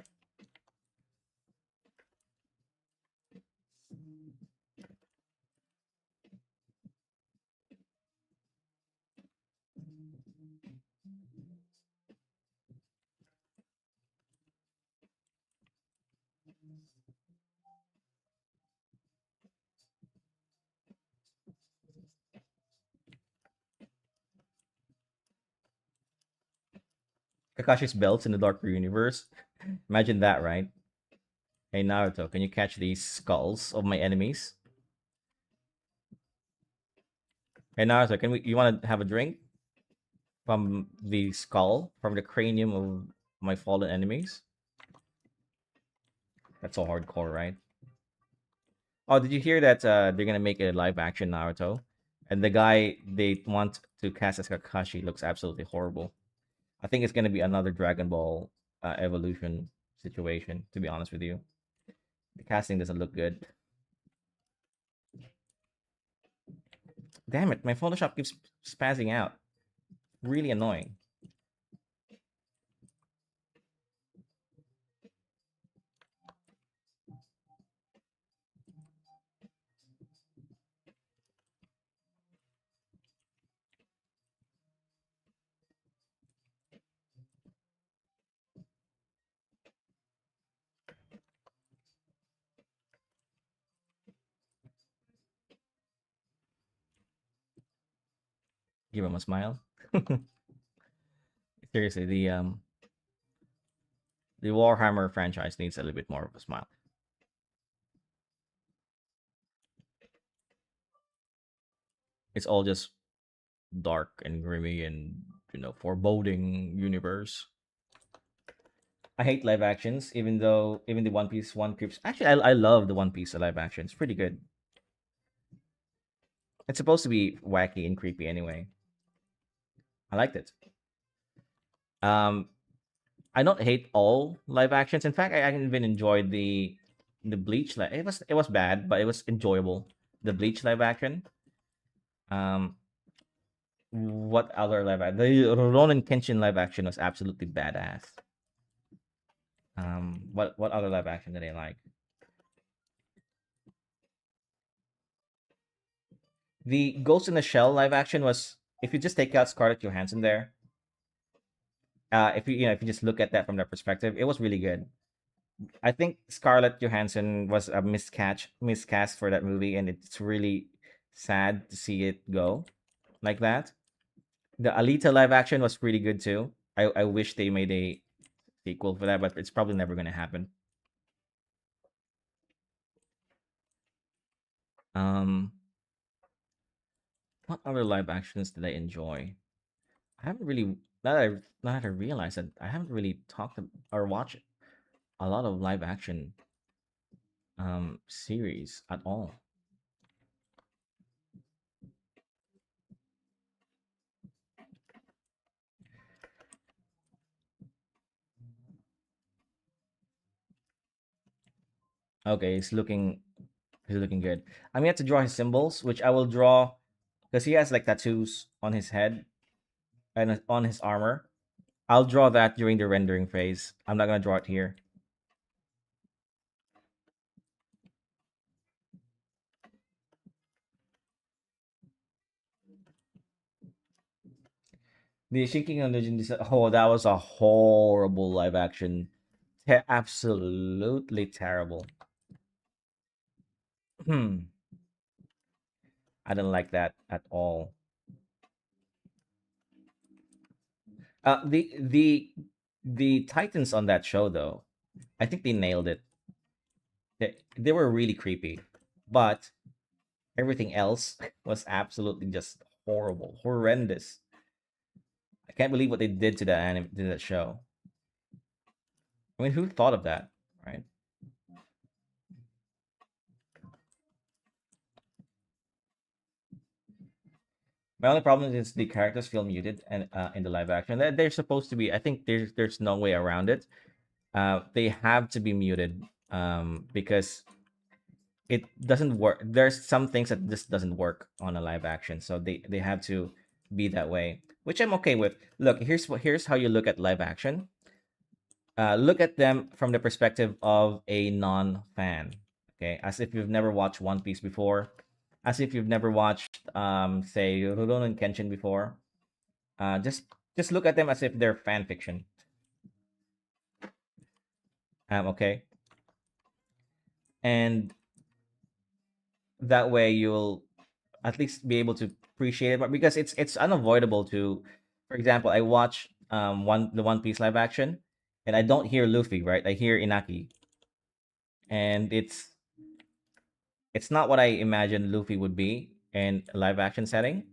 Kakashi's belts in the Darker Universe. Imagine that, right? Hey Naruto, can you catch these skulls of my enemies? Hey Naruto, can we? You want to have a drink from the skull, from the cranium of my fallen enemies? That's so hardcore, right? Oh, did you hear that they're gonna make a live action Naruto, and the guy they want to cast as Kakashi looks absolutely horrible. I think it's gonna be another Dragon Ball evolution situation. To be honest with you, the casting doesn't look good. Damn it, my Photoshop keeps spazzing out. Really annoying. Give him a smile. Seriously, the Warhammer franchise needs a little bit more of a smile. It's all just dark and grimy and foreboding universe. I hate live actions, even though even the One Piece one creeps. Actually, I love the One Piece live action. It's pretty good. It's supposed to be wacky and creepy anyway. I liked it. Um, I don't hate all live actions. In fact, I even enjoyed the Bleach. It was bad, but it was enjoyable. The Bleach live action. Um, what other live action? The Ronin Kenshin live action was absolutely badass. What other live action did I like? The Ghost in the Shell live action was, if you just take out Scarlett Johansson there, if you just look at that from that perspective, it was really good. I think Scarlett Johansson was a miscast for that movie, and it's really sad to see it go like that. The Alita live action was pretty good too. I wish they made a sequel for that, but it's probably never going to happen. Um, what other live actions did I enjoy? I haven't really now that I realize that I haven't really or watched a lot of live action series at all. Okay, he's looking good. I'm gonna have to draw his symbols, which I will draw because he has like tattoos on his head and on his armor. I'll draw that during the rendering phase. I'm not gonna draw it here. The Shinking of Legend is, oh, that was a horrible live action. Absolutely terrible. Hmm. I didn't like that at all. The Titans on that show though, I think they nailed it. They were really creepy, but everything else was absolutely just horrible, horrendous. I can't believe what they did to that show. I mean, who thought of that, right? My only problem is the characters feel muted and in the live action. They're supposed to be. I think there's no way around it. They have to be muted because it doesn't work. There's some things that just doesn't work on a live action, so they have to be that way, which I'm okay with. Look, here's how you look at live action. Look at them from the perspective of a non-fan. Okay, as if you've never watched One Piece before, as if you've never watched, say, Rurouni Kenshin before. Just look at them as if they're fan fiction. Okay, and that way you'll at least be able to appreciate it. But because it's unavoidable to, for example, I watch the One Piece live action, and I don't hear Luffy, right? I hear Inaki, and it's not what I imagined Luffy would be in a live action setting.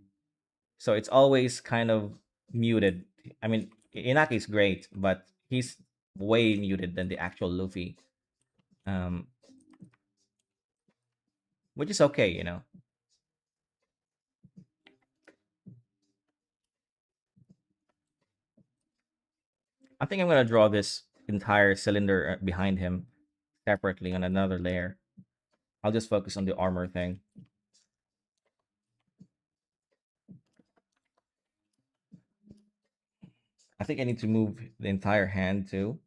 So it's always kind of muted. I mean, Inaki's great, but he's way muted than the actual Luffy, um, which is okay, you know. I think I'm gonna draw this entire cylinder behind him separately on another layer. I'll just focus on the armor thing. I think I need to move the entire hand to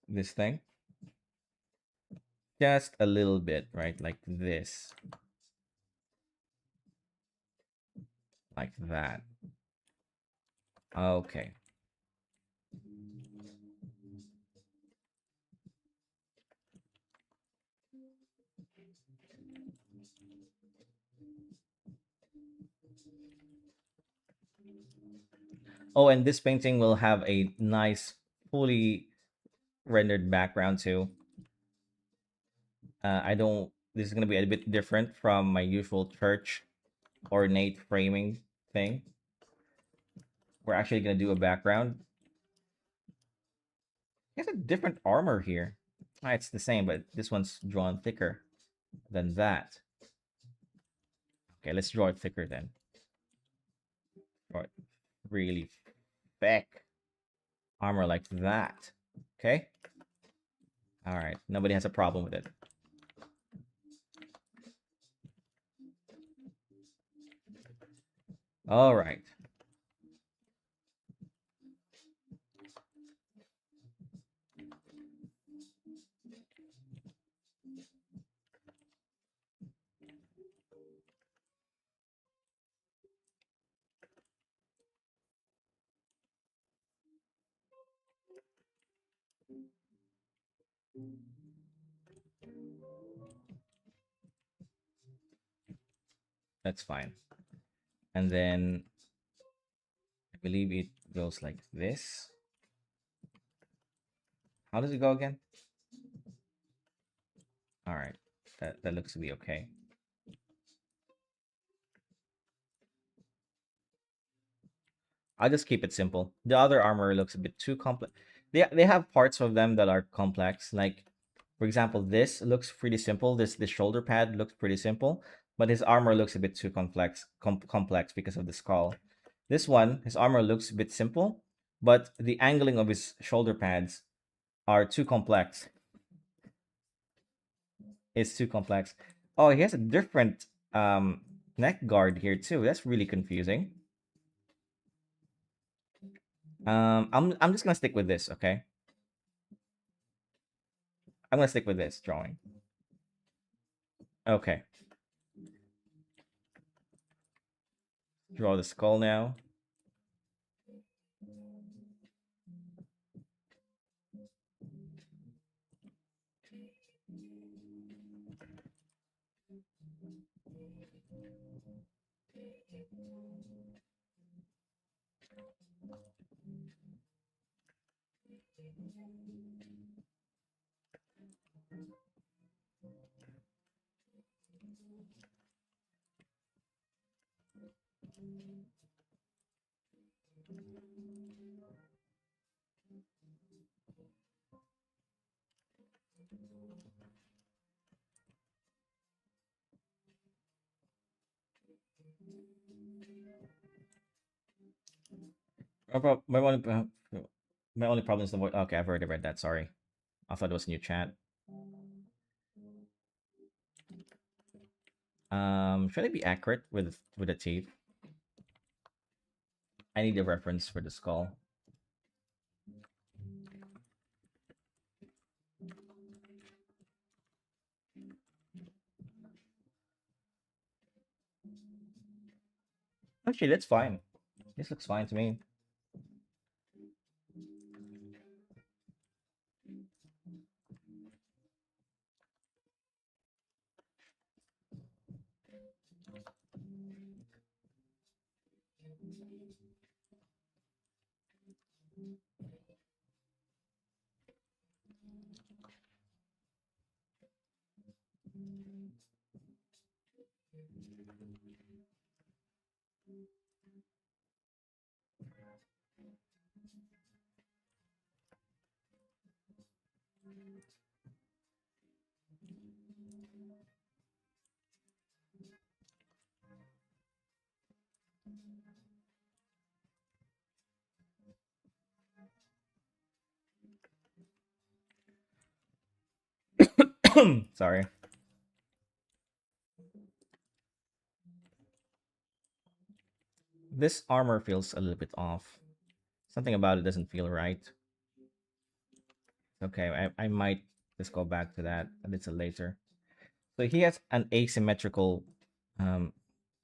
this thing. Just a little bit, right? Like this. Like that. Okay. Oh, and this painting will have a nice, fully rendered background too. I don't. This is gonna be a bit different from my usual church ornate framing thing. We're actually gonna do a background. It's a different armor here. It's the same, but this one's drawn thicker than that. Okay, let's draw it thicker then. Draw it really thick armor like that. Okay. All right. Nobody has a problem with it. All right. That's fine. And then I believe it goes like this. How does it go again? All right. That looks to be okay. I'll just keep it simple. The other armor looks a bit too complex. They have parts of them that are complex. Like, for example, this looks pretty simple. This shoulder pad looks pretty simple, but his armor looks a bit too complex because of the skull. This one, his armor looks a bit simple, but the angling of his shoulder pads are too complex. It's too complex. Oh, he has a different neck guard here too. That's really confusing. I'm just gonna stick with this, okay? I'm gonna stick with this drawing. Okay, draw the skull now. My, prob- my only my only problem is the voice. Okay, I've already read that. Sorry, I thought it was new chat. Should I be accurate with the teeth? I need a reference for the skull. Actually, that's fine. This looks fine to me. Sorry. This armor feels a little bit off. Something about it doesn't feel right. Okay, I might just go back to that a little later. So he has an asymmetrical um,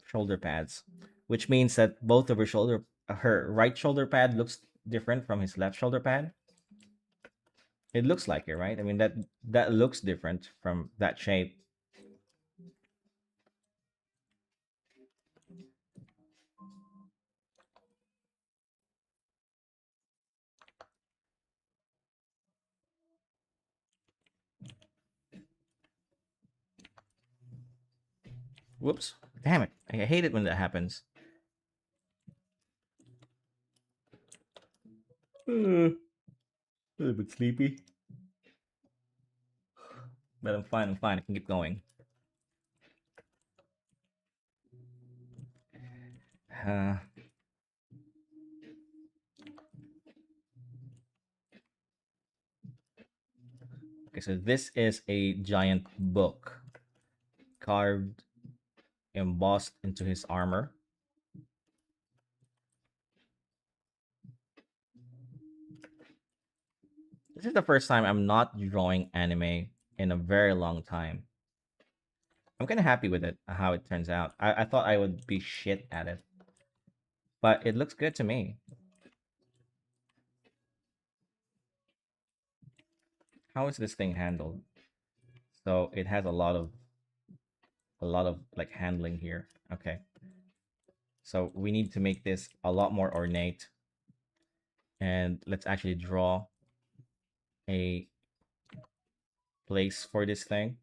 shoulder pads, which means that both of her right shoulder pad looks different from his left shoulder pad. It looks like it, right? I mean that looks different from that shape. Whoops! Damn it! I hate it when that happens. A little bit sleepy, but I'm fine. I'm fine. I can keep going. Uh, okay, so this is a giant book carved, embossed into his armor. This is the first time I'm not drawing anime in a very long time. I'm kind of happy with it, how it turns out. I thought I would be shit at it, but it looks good to me. How is this thing handled? So it has a lot of like handling here. Okay. So we need to make this a lot more ornate. And let's actually draw a place for this thing.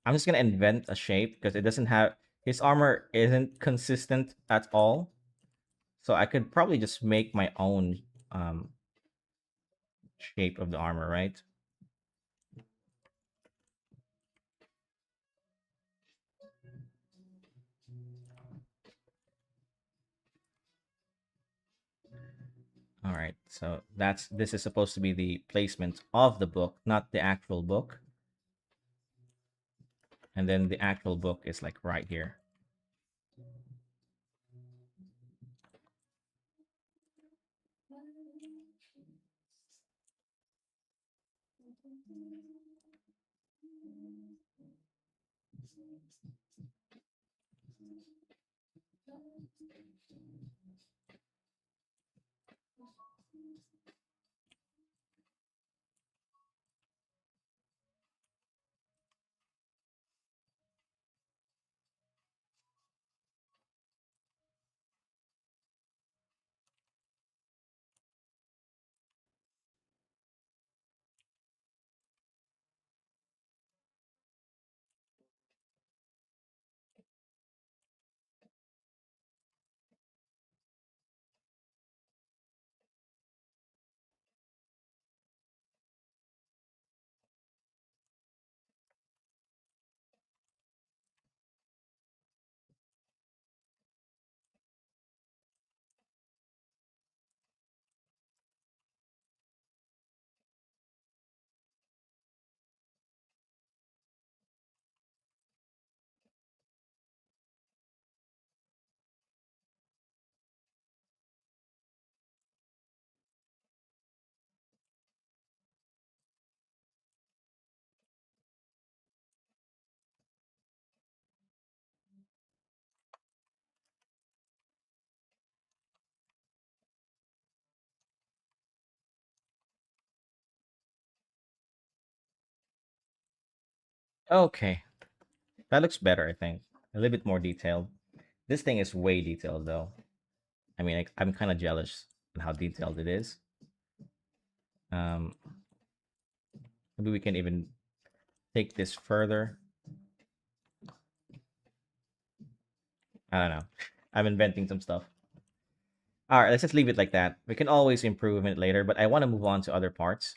I'm just gonna invent a shape because it doesn't have his armor isn't consistent at all. So I could probably just make my own um, shape of the armor, right? All right. So this is supposed to be the placement of the book, not the actual book. And then the actual book is like right here. Okay. That looks better, I think. A little bit more detailed. This thing is way detailed though. I mean, I'm kind of jealous. and how detailed it is. Um, Maybe we can even take this further. I don't know. I'm inventing some stuff. All right, let's just leave it like that. We can always improve it later, but I want to move on to other parts.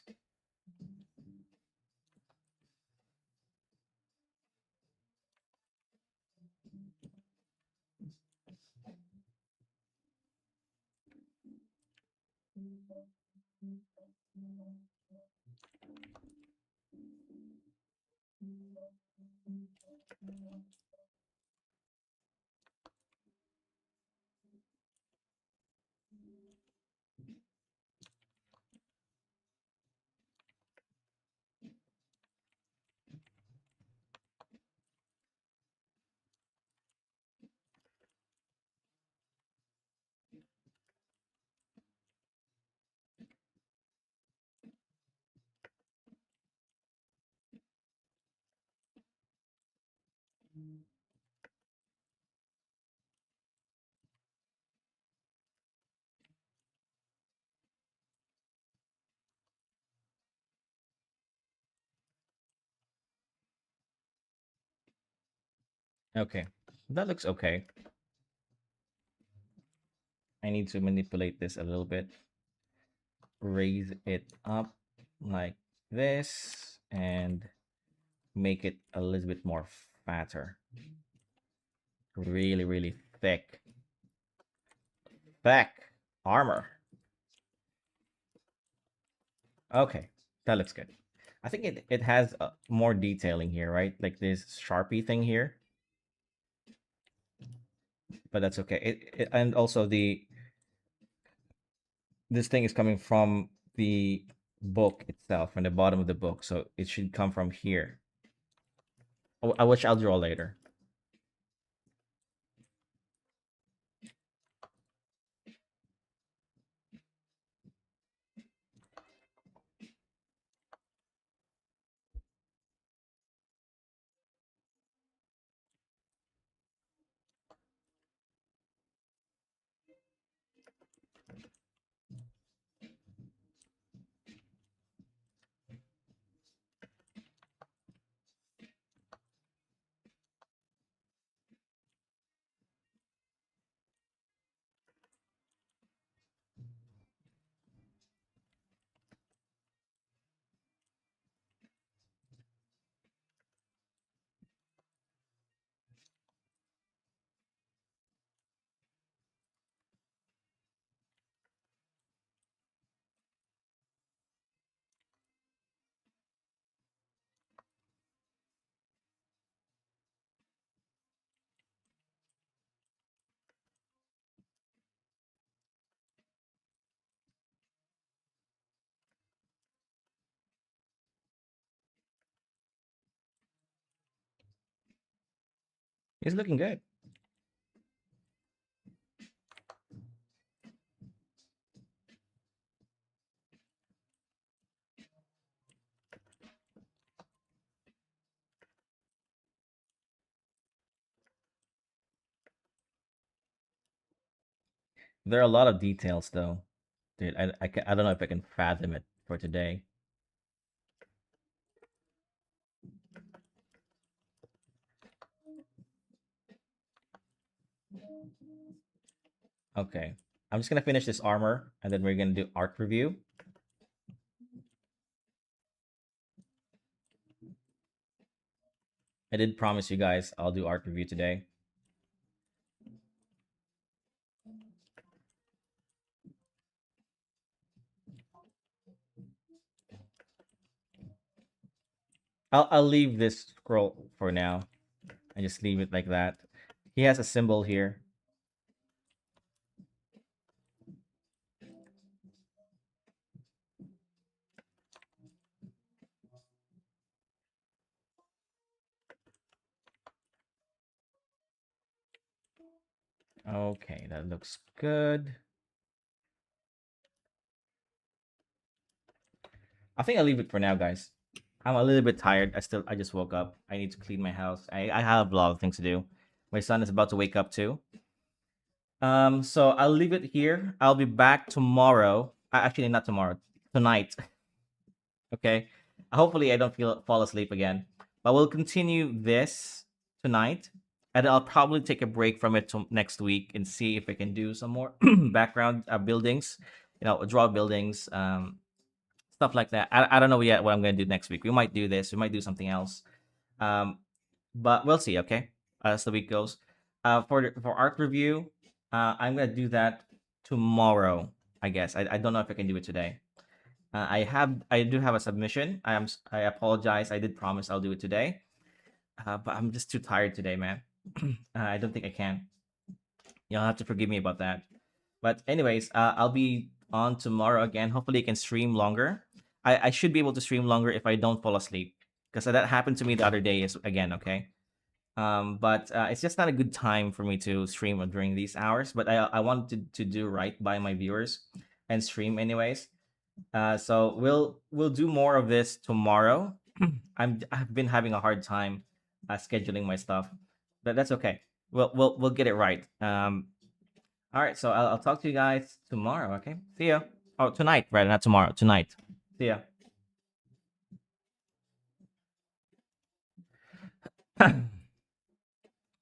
Okay, that looks okay. I need to manipulate this a little bit. Raise it up like this and make it a little bit more fatter. Really, really thick. Thick armor. Okay, that looks good. I think it has more detailing here, right? Like this Sharpie thing here, but that's okay. And also this thing is coming from the book itself, from the bottom of the book, so it should come from here. Which I'll draw later. It's looking good. There are a lot of details though, dude. I don't know if I can fathom it for today. Okay, I'm just gonna finish this armor, and then we're gonna do art review. I did promise you guys I'll do art review today. I'll leave this scroll for now. I just leave it like that. He has a symbol here. Okay, that looks good. I think I'll leave it for now, guys. I'm a little bit tired. I just woke up. I need to clean my house. I have a lot of things to do. My son is about to wake up too. So I'll leave it here. I'll be back tomorrow. Actually, not tomorrow. Tonight. Okay. Hopefully, I don't fall asleep again. But we'll continue this tonight, and I'll probably take a break from it to next week and see if I can do some more background buildings. Draw buildings, stuff like that. I don't know yet what I'm going to do next week. We might do this. We might do something else. Um, but we'll see. Okay, as the week goes. For art review, I'm gonna do that tomorrow. I guess I don't know if I can do it today. I do have a submission. I apologize. I did promise I'll do it today, but I'm just too tired today, man. I don't think I can. You'll have to forgive me about that. But anyways, I'll be on tomorrow again. Hopefully, I can stream longer. I should be able to stream longer if I don't fall asleep, because that happened to me the other day is again. Okay. But it's just not a good time for me to stream during these hours. But I wanted to do right by my viewers and stream anyways. So we'll do more of this tomorrow. I've been having a hard time scheduling my stuff, but that's okay. We'll get it right. All right. So I'll talk to you guys tomorrow. Okay. See ya. Oh, tonight, right? Not tomorrow. Tonight. See ya.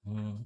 Mm.